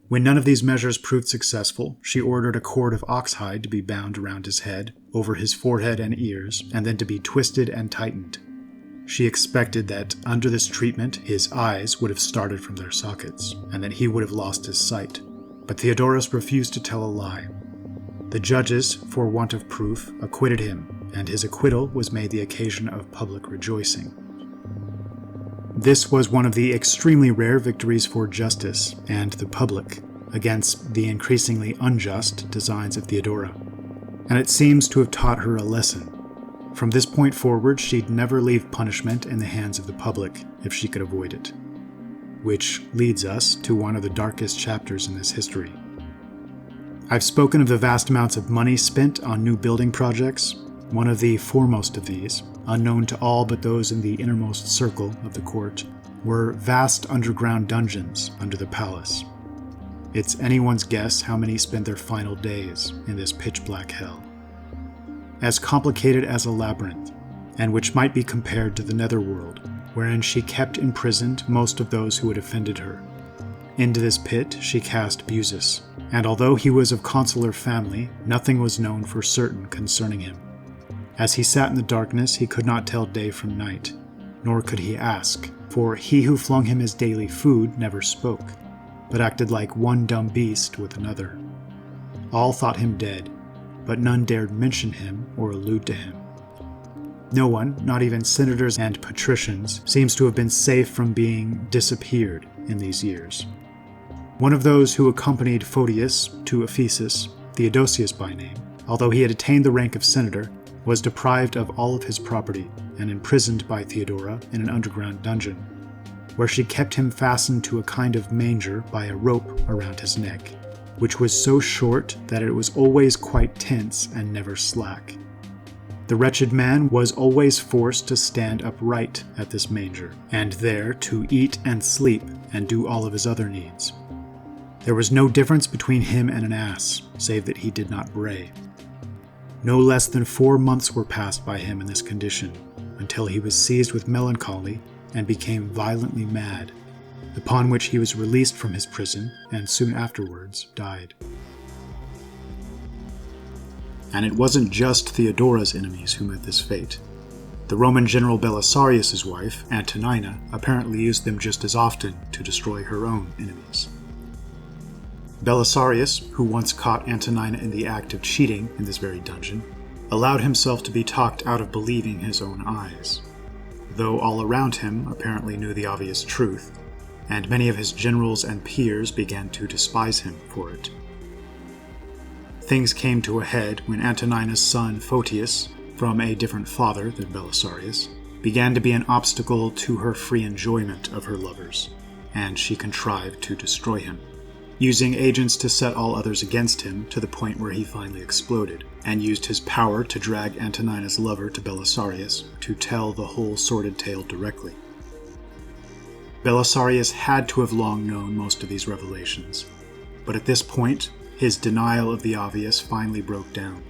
When none of these measures proved successful, she ordered a cord of oxhide to be bound around his head, over his forehead and ears, and then to be twisted and tightened. She expected that, under this treatment, his eyes would have started from their sockets, and that he would have lost his sight. But Theodorus refused to tell a lie. The judges, for want of proof, acquitted him, and his acquittal was made the occasion of public rejoicing. This was one of the extremely rare victories for justice and the public against the increasingly unjust designs of Theodora, and it seems to have taught her a lesson. From this point forward, she'd never leave punishment in the hands of the public if she could avoid it. Which leads us to one of the darkest chapters in this history. I've spoken of the vast amounts of money spent on new building projects. One of the foremost of these, unknown to all but those in the innermost circle of the court, were vast underground dungeons under the palace. It's anyone's guess how many spent their final days in this pitch-black hell. As complicated as a labyrinth, and which might be compared to the netherworld, wherein she kept imprisoned most of those who had offended her. Into this pit she cast Busus, and although he was of consular family, nothing was known for certain concerning him. As he sat in the darkness, he could not tell day from night, nor could he ask, for he who flung him his daily food never spoke, but acted like one dumb beast with another. All thought him dead, but none dared mention him or allude to him. No one, not even senators and patricians, seems to have been safe from being disappeared in these years. One of those who accompanied Photius to Ephesus, Theodosius by name, although he had attained the rank of senator, was deprived of all of his property and imprisoned by Theodora in an underground dungeon, where she kept him fastened to a kind of manger by a rope around his neck, which was so short that it was always quite tense and never slack. The wretched man was always forced to stand upright at this manger, and there to eat and sleep and do all of his other needs. There was no difference between him and an ass, save that he did not bray. No less than 4 months were passed by him in this condition, until he was seized with melancholy and became violently mad, upon which he was released from his prison and soon afterwards died. And it wasn't just Theodora's enemies who met this fate. The Roman general Belisarius' wife, Antonina, apparently used them just as often to destroy her own enemies. Belisarius, who once caught Antonina in the act of cheating in this very dungeon, allowed himself to be talked out of believing his own eyes, though all around him apparently knew the obvious truth, and many of his generals and peers began to despise him for it. Things came to a head when Antonina's son Photius, from a different father than Belisarius, began to be an obstacle to her free enjoyment of her lovers, and she contrived to destroy him, using agents to set all others against him to the point where he finally exploded, and used his power to drag Antonina's lover to Belisarius to tell the whole sordid tale directly. Belisarius had to have long known most of these revelations, but at this point, his denial of the obvious finally broke down.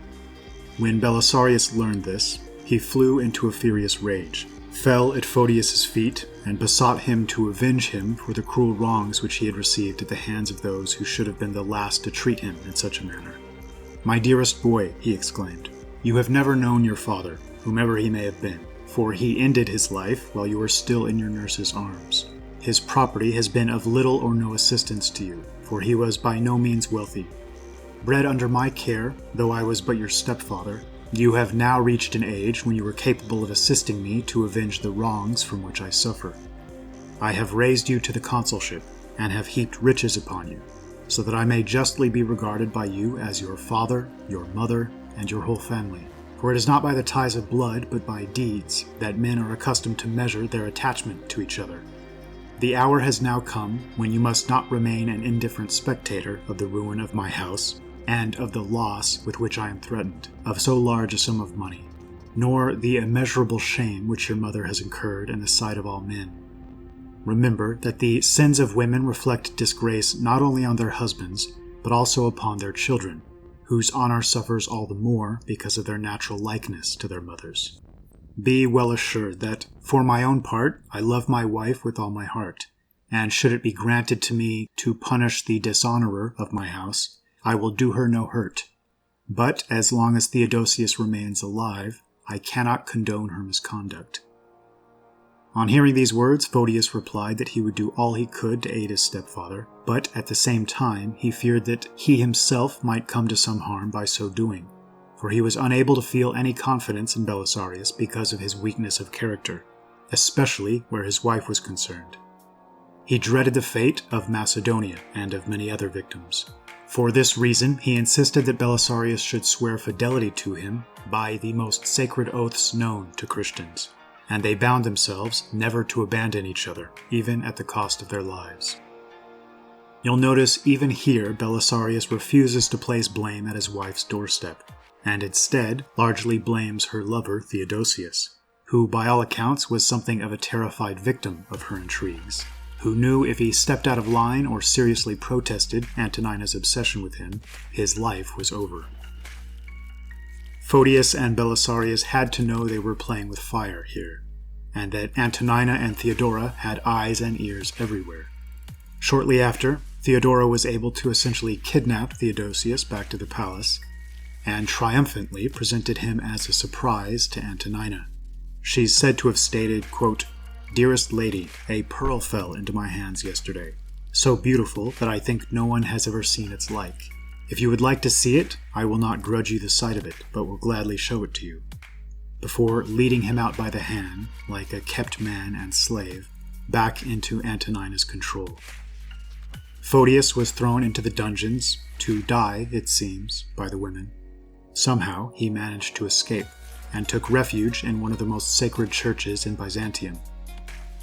When Belisarius learned this, he flew into a furious rage, fell at Photius' feet, and besought him to avenge him for the cruel wrongs which he had received at the hands of those who should have been the last to treat him in such a manner. "My dearest boy," he exclaimed, "you have never known your father, whomever he may have been, for he ended his life while you were still in your nurse's arms. His property has been of little or no assistance to you, for he was by no means wealthy. Bred under my care, though I was but your stepfather, you have now reached an age when you are capable of assisting me to avenge the wrongs from which I suffer. I have raised you to the consulship, and have heaped riches upon you, so that I may justly be regarded by you as your father, your mother, and your whole family. For it is not by the ties of blood, but by deeds, that men are accustomed to measure their attachment to each other. The hour has now come when you must not remain an indifferent spectator of the ruin of my house, and of the loss with which I am threatened, of so large a sum of money, nor the immeasurable shame which your mother has incurred in the sight of all men. Remember that the sins of women reflect disgrace not only on their husbands, but also upon their children, whose honor suffers all the more because of their natural likeness to their mothers. be well assured that, for my own part, I love my wife with all my heart, and should it be granted to me to punish the dishonorer of my house, I will do her no hurt. But as long as Theodosius remains alive, I cannot condone her misconduct." On hearing these words, Photius replied that he would do all he could to aid his stepfather, but at the same time he feared that he himself might come to some harm by so doing, for he was unable to feel any confidence in Belisarius because of his weakness of character, especially where his wife was concerned. He dreaded the fate of Macedonia and of many other victims. For this reason, he insisted that Belisarius should swear fidelity to him by the most sacred oaths known to Christians, and they bound themselves never to abandon each other, even at the cost of their lives. You'll notice even here Belisarius refuses to place blame at his wife's doorstep, and instead largely blames her lover Theodosius, who by all accounts was something of a terrified victim of her intrigues, who knew if he stepped out of line or seriously protested Antonina's obsession with him, his life was over. Photius and Belisarius had to know they were playing with fire here, and that Antonina and Theodora had eyes and ears everywhere. Shortly after, Theodora was able to essentially kidnap Theodosius back to the palace, and triumphantly presented him as a surprise to Antonina. She's said to have stated, quote, "Dearest lady, a pearl fell into my hands yesterday, so beautiful that I think no one has ever seen its like. If you would like to see it, I will not grudge you the sight of it, but will gladly show it to you," before leading him out by the hand, like a kept man and slave, back into Antonina's control. Photius was thrown into the dungeons, to die, it seems, by the women. Somehow he managed to escape, and took refuge in one of the most sacred churches in Byzantium,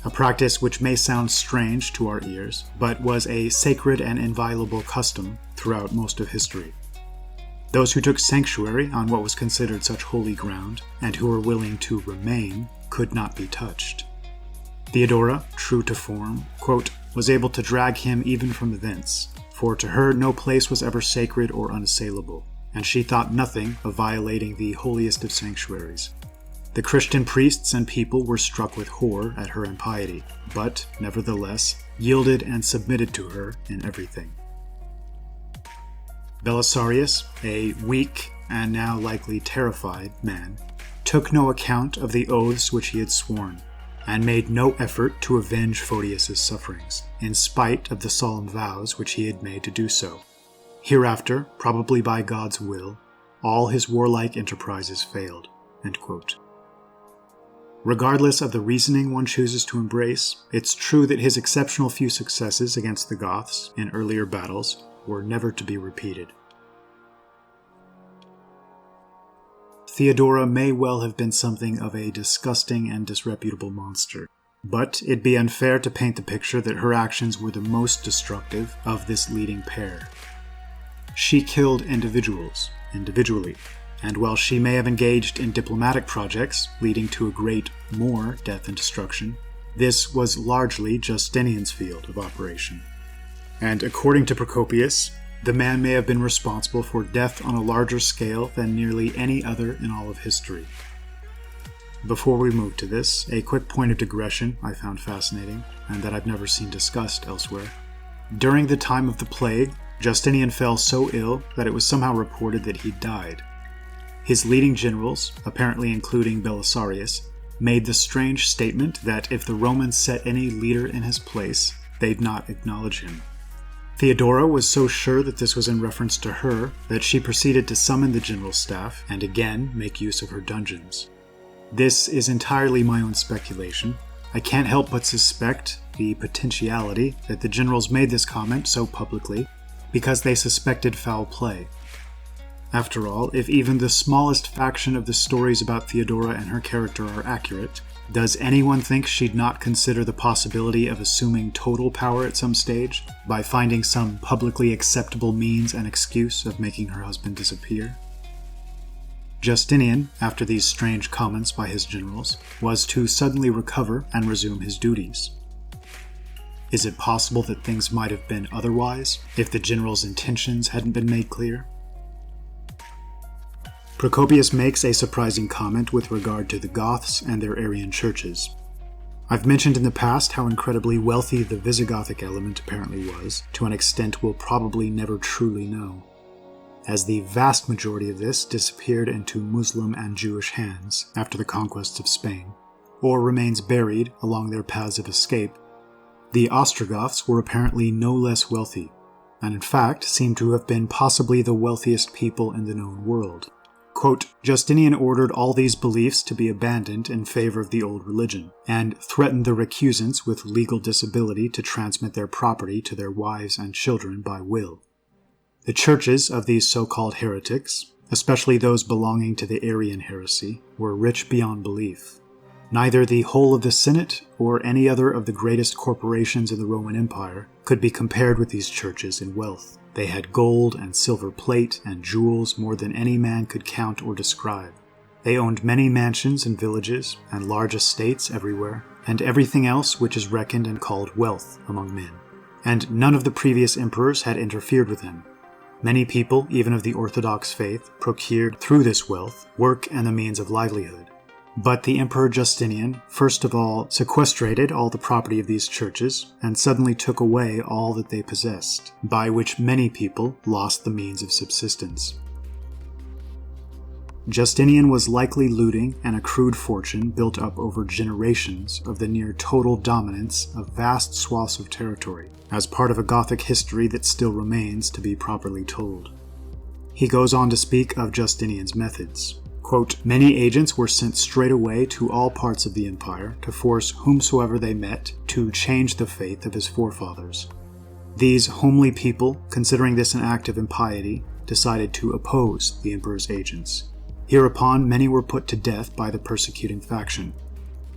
a practice which may sound strange to our ears, but was a sacred and inviolable custom throughout most of history. Those who took sanctuary on what was considered such holy ground, and who were willing to remain, could not be touched. Theodora, true to form, quote, was able to drag him even from thence, for to her no place was ever sacred or unassailable, and she thought nothing of violating the holiest of sanctuaries. The Christian priests and people were struck with horror at her impiety, but, nevertheless, yielded and submitted to her in everything. Belisarius, a weak and now likely terrified man, took no account of the oaths which he had sworn, and made no effort to avenge Photius's sufferings, in spite of the solemn vows which he had made to do so. Hereafter, probably by God's will, all his warlike enterprises failed. End quote. Regardless of the reasoning one chooses to embrace, it's true that his exceptional few successes against the Goths in earlier battles were never to be repeated. Theodora may well have been something of a disgusting and disreputable monster, but it'd be unfair to paint the picture that her actions were the most destructive of this leading pair. She killed individuals, individually, and while she may have engaged in diplomatic projects leading to a great more death and destruction, this was largely Justinian's field of operation. And according to Procopius, the man may have been responsible for death on a larger scale than nearly any other in all of history. Before we move to this, a quick point of digression I found fascinating, and that I've never seen discussed elsewhere. During the time of the plague, Justinian fell so ill that it was somehow reported that he died. His leading generals, apparently including Belisarius, made the strange statement that if the Romans set any leader in his place, they'd not acknowledge him. Theodora was so sure that this was in reference to her that she proceeded to summon the general staff and again make use of her dungeons. This is entirely my own speculation. I can't help but suspect the potentiality that the generals made this comment so publicly because they suspected foul play. After all, if even the smallest faction of the stories about Theodora and her character are accurate, does anyone think she'd not consider the possibility of assuming total power at some stage by finding some publicly acceptable means and excuse of making her husband disappear? Justinian, after these strange comments by his generals, was to suddenly recover and resume his duties. Is it possible that things might have been otherwise if the general's intentions hadn't been made clear? Procopius makes a surprising comment with regard to the Goths and their Arian churches. I've mentioned in the past how incredibly wealthy the Visigothic element apparently was, to an extent we'll probably never truly know, as the vast majority of this disappeared into Muslim and Jewish hands after the conquests of Spain, or remains buried along their paths of escape. The Ostrogoths were apparently no less wealthy, and in fact seem to have been possibly the wealthiest people in the known world. Quote, Justinian ordered all these beliefs to be abandoned in favor of the old religion, and threatened the recusants with legal disability to transmit their property to their wives and children by will. The churches of these so-called heretics, especially those belonging to the Arian heresy, were rich beyond belief. Neither the whole of the Senate or any other of the greatest corporations in the Roman Empire could be compared with these churches in wealth. They had gold and silver plate and jewels more than any man could count or describe. They owned many mansions and villages and large estates everywhere, and everything else which is reckoned and called wealth among men. And none of the previous emperors had interfered with them. Many people, even of the Orthodox faith, procured through this wealth work and the means of livelihood. But the Emperor Justinian, first of all, sequestrated all the property of these churches, and suddenly took away all that they possessed, by which many people lost the means of subsistence. Justinian was likely looting an accrued fortune built up over generations of the near total dominance of vast swaths of territory, as part of a Gothic history that still remains to be properly told. He goes on to speak of Justinian's methods. Quote, many agents were sent straight away to all parts of the empire to force whomsoever they met to change the faith of his forefathers. These homely people, considering this an act of impiety, decided to oppose the emperor's agents. Hereupon many were put to death by the persecuting faction,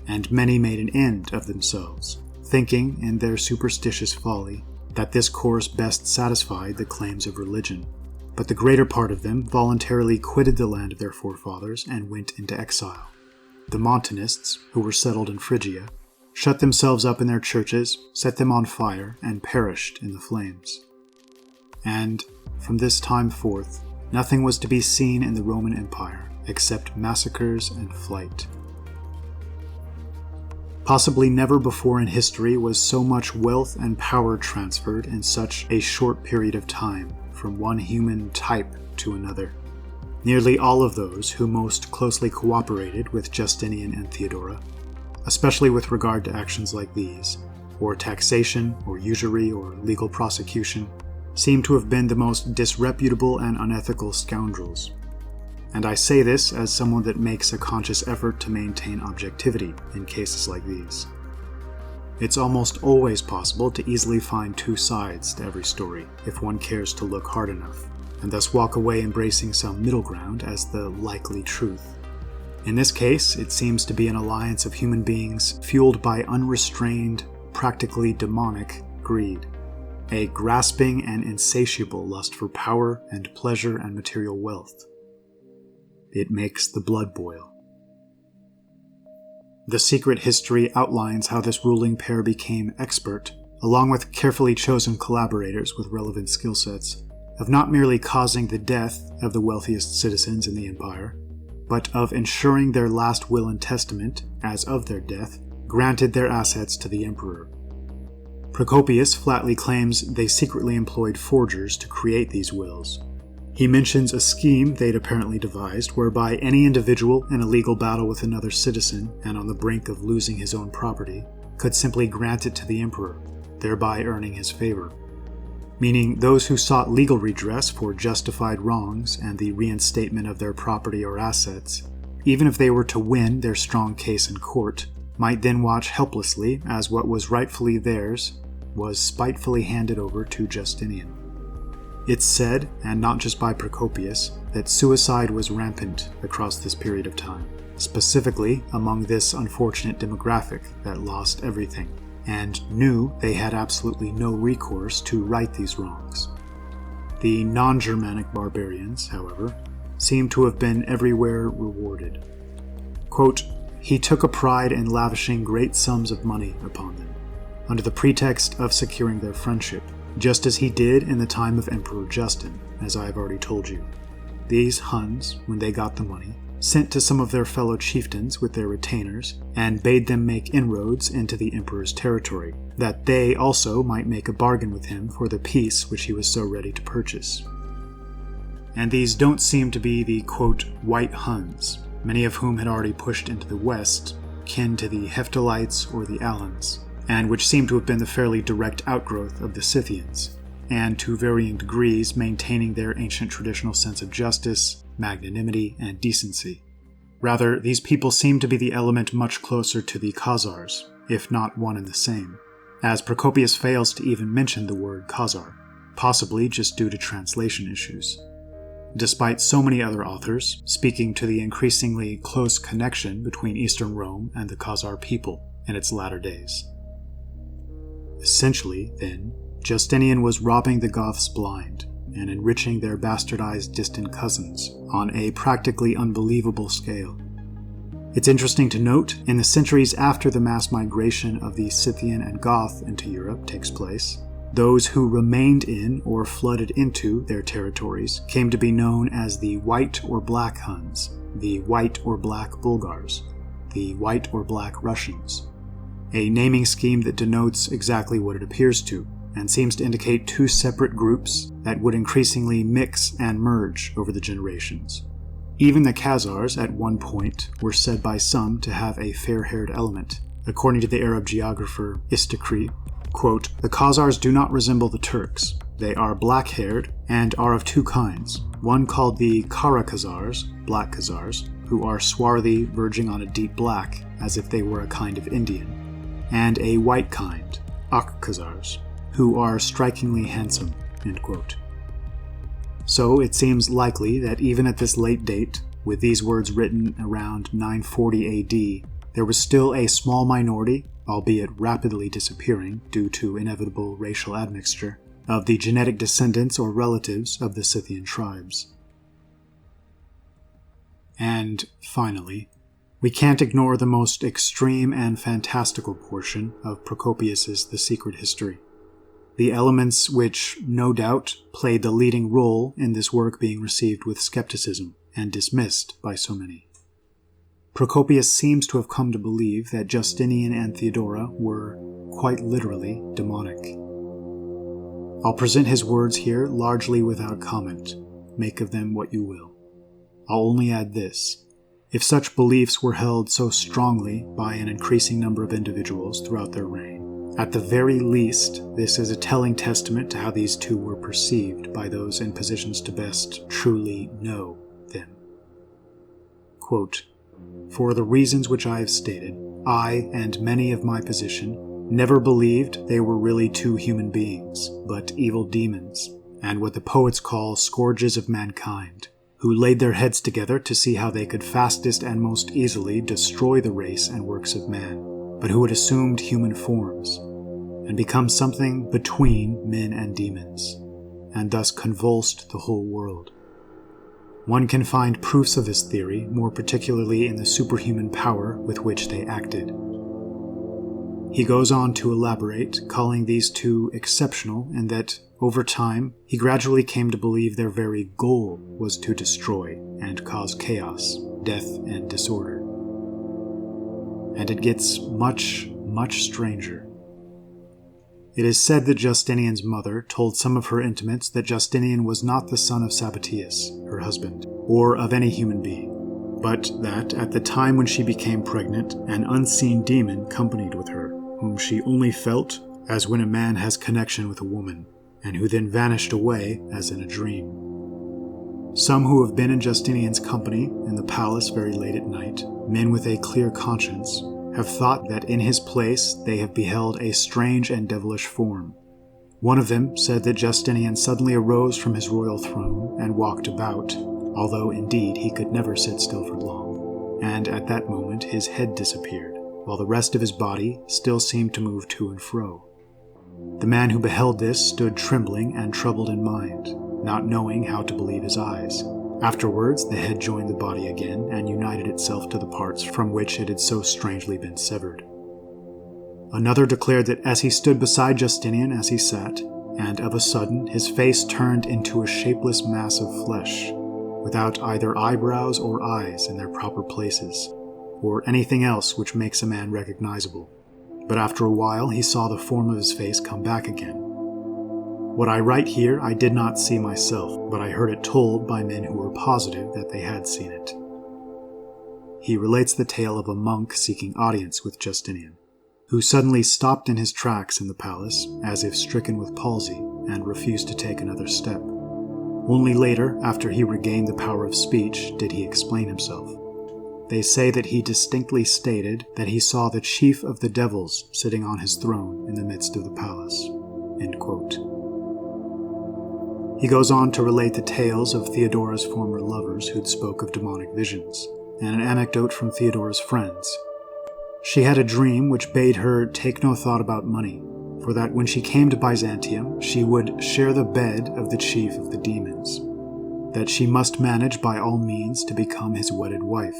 and many made an end of themselves, thinking, in their superstitious folly, that this course best satisfied the claims of religion. But the greater part of them voluntarily quitted the land of their forefathers and went into exile. The Montanists, who were settled in Phrygia, shut themselves up in their churches, set them on fire, and perished in the flames. And, from this time forth, nothing was to be seen in the Roman Empire except massacres and flight. Possibly never before in history was so much wealth and power transferred in such a short period of time, from one human type to another. Nearly all of those who most closely cooperated with Justinian and Theodora, especially with regard to actions like these, or taxation, or usury, or legal prosecution, seem to have been the most disreputable and unethical scoundrels. And I say this as someone that makes a conscious effort to maintain objectivity in cases like these. It's almost always possible to easily find two sides to every story if one cares to look hard enough, and thus walk away embracing some middle ground as the likely truth. In this case, it seems to be an alliance of human beings fueled by unrestrained, practically demonic greed, a grasping and insatiable lust for power and pleasure and material wealth. It makes the blood boil. The Secret History outlines how this ruling pair became expert, along with carefully chosen collaborators with relevant skill sets, of not merely causing the death of the wealthiest citizens in the empire, but of ensuring their last will and testament, as of their death, granted their assets to the emperor. Procopius flatly claims they secretly employed forgers to create these wills. He mentions a scheme they'd apparently devised whereby any individual in a legal battle with another citizen and on the brink of losing his own property could simply grant it to the emperor, thereby earning his favor. Meaning those who sought legal redress for justified wrongs and the reinstatement of their property or assets, even if they were to win their strong case in court, might then watch helplessly as what was rightfully theirs was spitefully handed over to Justinian. It's said, and not just by Procopius, that suicide was rampant across this period of time, specifically among this unfortunate demographic that lost everything, and knew they had absolutely no recourse to right these wrongs. The non-Germanic barbarians, however, seem to have been everywhere rewarded. Quote, he took a pride in lavishing great sums of money upon them, under the pretext of securing their friendship, just as he did in the time of Emperor Justin, as I have already told you. these Huns, when they got the money, sent to some of their fellow chieftains with their retainers and bade them make inroads into the emperor's territory, that they also might make a bargain with him for the peace which he was so ready to purchase. And these don't seem to be the, quote, white Huns, many of whom had already pushed into the west, kin to the Hephthalites or the Alans, and which seem to have been the fairly direct outgrowth of the Scythians, and to varying degrees maintaining their ancient traditional sense of justice, magnanimity, and decency. Rather, these people seem to be the element much closer to the Khazars, if not one and the same, as Procopius fails to even mention the word Khazar, possibly just due to translation issues, despite so many other authors speaking to the increasingly close connection between Eastern Rome and the Khazar people in its latter days. Essentially, then, Justinian was robbing the Goths blind and enriching their bastardized distant cousins on a practically unbelievable scale. It's interesting to note, in the centuries after the mass migration of the Scythian and Goth into Europe takes place, those who remained in or flooded into their territories came to be known as the White or Black Huns, the White or Black Bulgars, the White or Black Russians, a naming scheme that denotes exactly what it appears to, and seems to indicate two separate groups that would increasingly mix and merge over the generations. Even the Khazars, at one point, were said by some to have a fair-haired element. According to the Arab geographer Istakri, quote, "The Khazars do not resemble the Turks. They are black-haired and are of two kinds, one called the Kara Khazars, black Khazars, who are swarthy, verging on a deep black, as if they were a kind of Indian, and a white kind, Ak Khazars, who are strikingly handsome," end quote. So it seems likely that even at this late date, with these words written around 940 AD, there was still a small minority, albeit rapidly disappearing due to inevitable racial admixture, of the genetic descendants or relatives of the Scythian tribes. And, finally, we can't ignore the most extreme and fantastical portion of Procopius's The Secret History. The elements which, no doubt, played the leading role in this work being received with skepticism and dismissed by so many. Procopius seems to have come to believe that Justinian and Theodora were, quite literally, demonic. I'll present his words here largely without comment. Make of them what you will. I'll only add this. If such beliefs were held so strongly by an increasing number of individuals throughout their reign, at the very least, this is a telling testament to how these two were perceived by those in positions to best truly know them. Quote, "For the reasons which I have stated, I and many of my position never believed they were really two human beings, but evil demons, and what the poets call scourges of mankind, who laid their heads together to see how they could fastest and most easily destroy the race and works of man, but who had assumed human forms, and become something between men and demons, and thus convulsed the whole world. One can find proofs of this theory, more particularly in the superhuman power with which they acted." He goes on to elaborate, calling these two exceptional, and that, over time, he gradually came to believe their very goal was to destroy and cause chaos, death, and disorder. And it gets much, much stranger. It is said that Justinian's mother told some of her intimates that Justinian was not the son of Sabatius, her husband, or of any human being, but that at the time when she became pregnant, an unseen demon companied with her, whom she only felt as when a man has connection with a woman, and who then vanished away as in a dream. Some who have been in Justinian's company in the palace very late at night, men with a clear conscience, have thought that in his place they have beheld a strange and devilish form. One of them said that Justinian suddenly arose from his royal throne and walked about, although indeed he could never sit still for long, and at that moment his head disappeared, while the rest of his body still seemed to move to and fro. The man who beheld this stood trembling and troubled in mind, not knowing how to believe his eyes. Afterwards, the head joined the body again and united itself to the parts from which it had so strangely been severed. Another declared that as he stood beside Justinian as he sat, and of a sudden his face turned into a shapeless mass of flesh, without either eyebrows or eyes in their proper places, or anything else which makes a man recognizable. But after a while he saw the form of his face come back again. What I write here I did not see myself, but I heard it told by men who were positive that they had seen it. He relates the tale of a monk seeking audience with Justinian, who suddenly stopped in his tracks in the palace, as if stricken with palsy, and refused to take another step. Only later, after he regained the power of speech, did he explain himself. They say that he distinctly stated that he saw the chief of the devils sitting on his throne in the midst of the palace. End quote. He goes on to relate the tales of Theodora's former lovers who'd spoke of demonic visions, and an anecdote from Theodora's friends. She had a dream which bade her take no thought about money, for that when she came to Byzantium, she would share the bed of the chief of the demons, that she must manage by all means to become his wedded wife,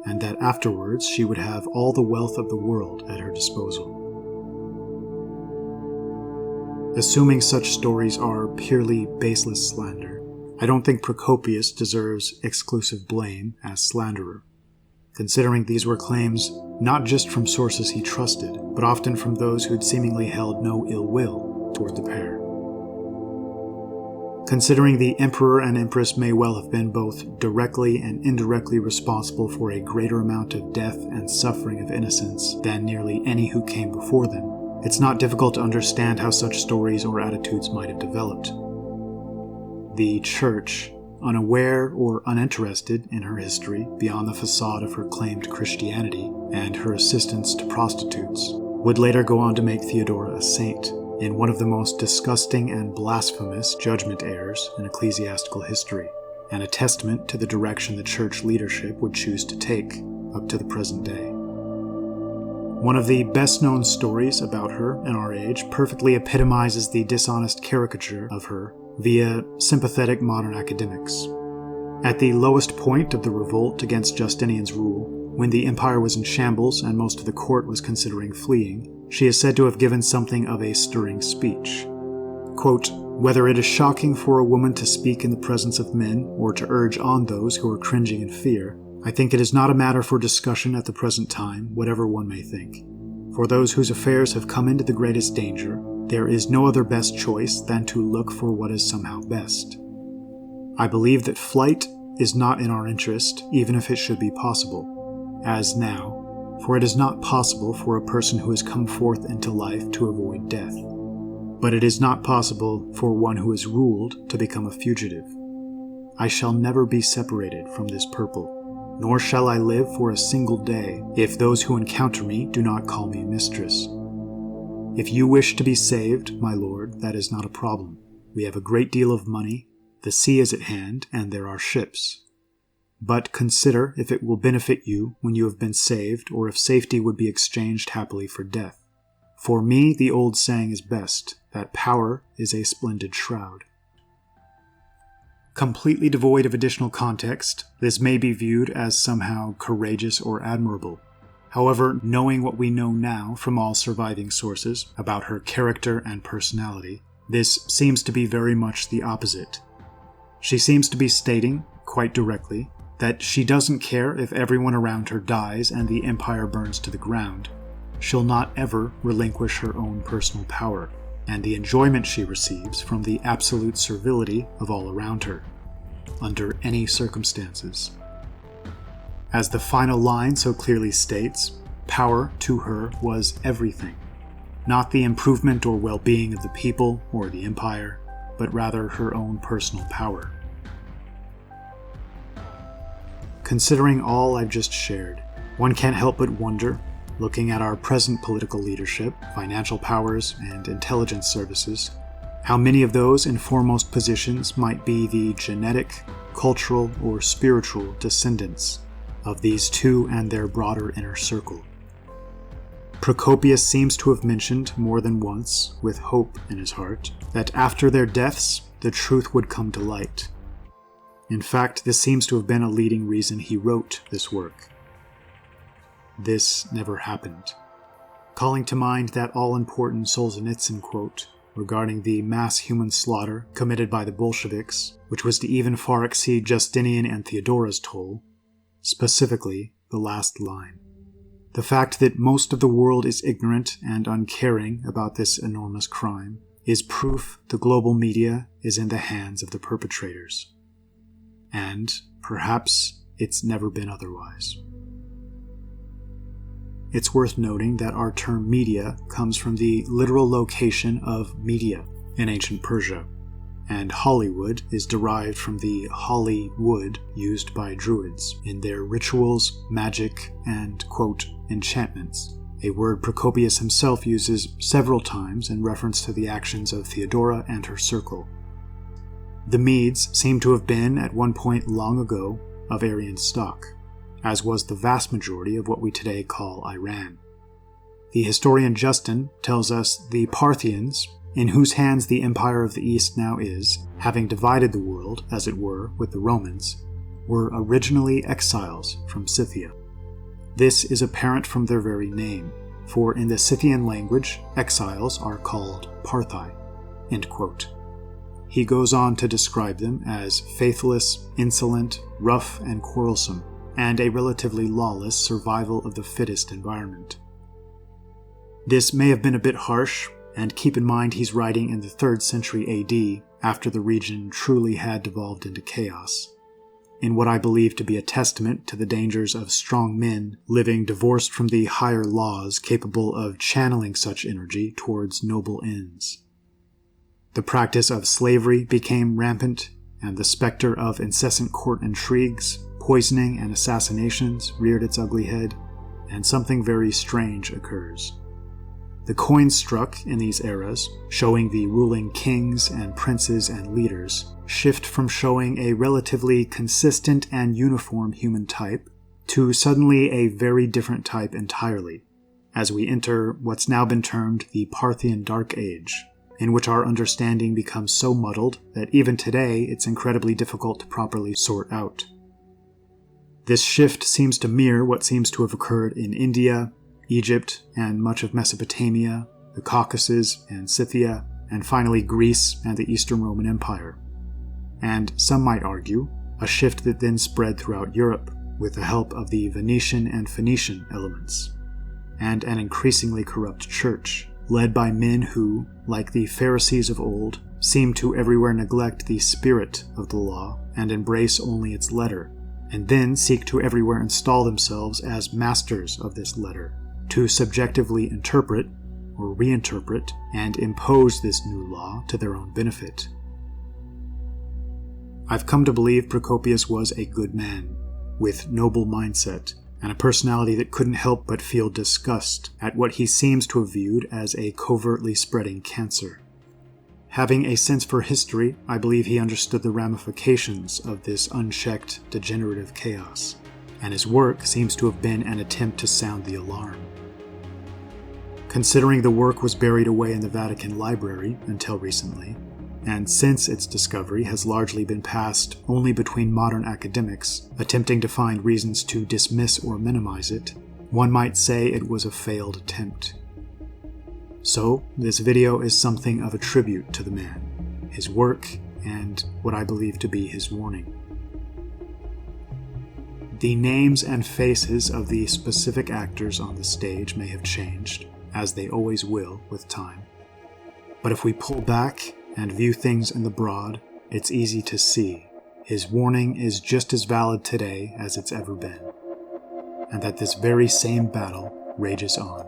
and that afterwards she would have all the wealth of the world at her disposal. Assuming such stories are purely baseless slander, I don't think Procopius deserves exclusive blame as slanderer, considering these were claims not just from sources he trusted, but often from those who'd seemingly held no ill will toward the pair. Considering the Emperor and Empress may well have been both directly and indirectly responsible for a greater amount of death and suffering of innocents than nearly any who came before them, it's not difficult to understand how such stories or attitudes might have developed. The Church, unaware or uninterested in her history beyond the facade of her claimed Christianity and her assistance to prostitutes, would later go on to make Theodora a saint in one of the most disgusting and blasphemous judgment errors in ecclesiastical history, and a testament to the direction the church leadership would choose to take up to the present day. One of the best-known stories about her in our age perfectly epitomizes the dishonest caricature of her via sympathetic modern academics. At the lowest point of the revolt against Justinian's rule, when the empire was in shambles and most of the court was considering fleeing, she is said to have given something of a stirring speech. Quote, "Whether it is shocking for a woman to speak in the presence of men or to urge on those who are cringing in fear, I think it is not a matter for discussion at the present time, whatever one may think. For those whose affairs have come into the greatest danger, there is no other best choice than to look for what is somehow best. I believe that flight is not in our interest, even if it should be possible, as now, for it is not possible for a person who has come forth into life to avoid death. But it is not possible for one who is ruled to become a fugitive. I shall never be separated from this purple, nor shall I live for a single day if those who encounter me do not call me mistress. If you wish to be saved, my lord, that is not a problem. We have a great deal of money, the sea is at hand, and there are ships. But consider if it will benefit you when you have been saved, or if safety would be exchanged happily for death. For me, the old saying is best, that power is a splendid shroud." Completely devoid of additional context, this may be viewed as somehow courageous or admirable. However, knowing what we know now from all surviving sources about her character and personality, this seems to be very much the opposite. She seems to be stating, quite directly, that she doesn't care if everyone around her dies and the empire burns to the ground. She'll not ever relinquish her own personal power, and the enjoyment she receives from the absolute servility of all around her, under any circumstances. As the final line so clearly states, power to her was everything, not the improvement or well-being of the people or the empire, but rather her own personal power. Considering all I've just shared, one can't help but wonder, looking at our present political leadership, financial powers, and intelligence services, how many of those in foremost positions might be the genetic, cultural, or spiritual descendants of these two and their broader inner circle. Procopius seems to have mentioned more than once, with hope in his heart, that after their deaths, the truth would come to light. In fact, this seems to have been a leading reason he wrote this work. This never happened. Calling to mind that all-important Solzhenitsyn quote, regarding the mass human slaughter committed by the Bolsheviks, which was to even far exceed Justinian and Theodora's toll, specifically the last line. The fact that most of the world is ignorant and uncaring about this enormous crime is proof the global media is in the hands of the perpetrators. And perhaps it's never been otherwise. It's worth noting that our term media comes from the literal location of media in ancient Persia, and Hollywood is derived from the holly wood used by Druids in their rituals, magic, and, quote, enchantments, a word Procopius himself uses several times in reference to the actions of Theodora and her circle. The Medes seem to have been, at one point long ago, of Aryan stock, as was the vast majority of what we today call Iran. The historian Justin tells us the Parthians, in whose hands the Empire of the East now is, having divided the world, as it were, with the Romans, were originally exiles from Scythia. This is apparent from their very name, for in the Scythian language, exiles are called Parthai. End quote. He goes on to describe them as faithless, insolent, rough, and quarrelsome, and a relatively lawless survival of the fittest environment. This may have been a bit harsh, and keep in mind he's writing in the 3rd century AD, after the region truly had devolved into chaos, in what I believe to be a testament to the dangers of strong men living divorced from the higher laws capable of channeling such energy towards noble ends. The practice of slavery became rampant, and the specter of incessant court intrigues, poisoning, and assassinations reared its ugly head, and something very strange occurs. The coins struck in these eras, showing the ruling kings and princes and leaders, shift from showing a relatively consistent and uniform human type to suddenly a very different type entirely, as we enter what's now been termed the Parthian Dark Age, in which our understanding becomes so muddled that even today it's incredibly difficult to properly sort out. This shift seems to mirror what seems to have occurred in India, Egypt, and much of Mesopotamia, the Caucasus and Scythia, and finally Greece and the Eastern Roman Empire. And some might argue, a shift that then spread throughout Europe with the help of the Venetian and Phoenician elements, and an increasingly corrupt church, led by men who, like the Pharisees of old, seem to everywhere neglect the spirit of the law and embrace only its letter, and then seek to everywhere install themselves as masters of this letter, to subjectively interpret or reinterpret and impose this new law to their own benefit. I've come to believe Procopius was a good man, with noble mindset, and a personality that couldn't help but feel disgust at what he seems to have viewed as a covertly spreading cancer. Having a sense for history, I believe he understood the ramifications of this unchecked, degenerative chaos, and his work seems to have been an attempt to sound the alarm. Considering the work was buried away in the Vatican Library until recently, and since its discovery has largely been passed only between modern academics attempting to find reasons to dismiss or minimize it, one might say it was a failed attempt. So, this video is something of a tribute to the man, his work, and what I believe to be his warning. The names and faces of the specific actors on the stage may have changed, as they always will with time. But if we pull back and view things in the broad, it's easy to see his warning is just as valid today as it's ever been, and that this very same battle rages on.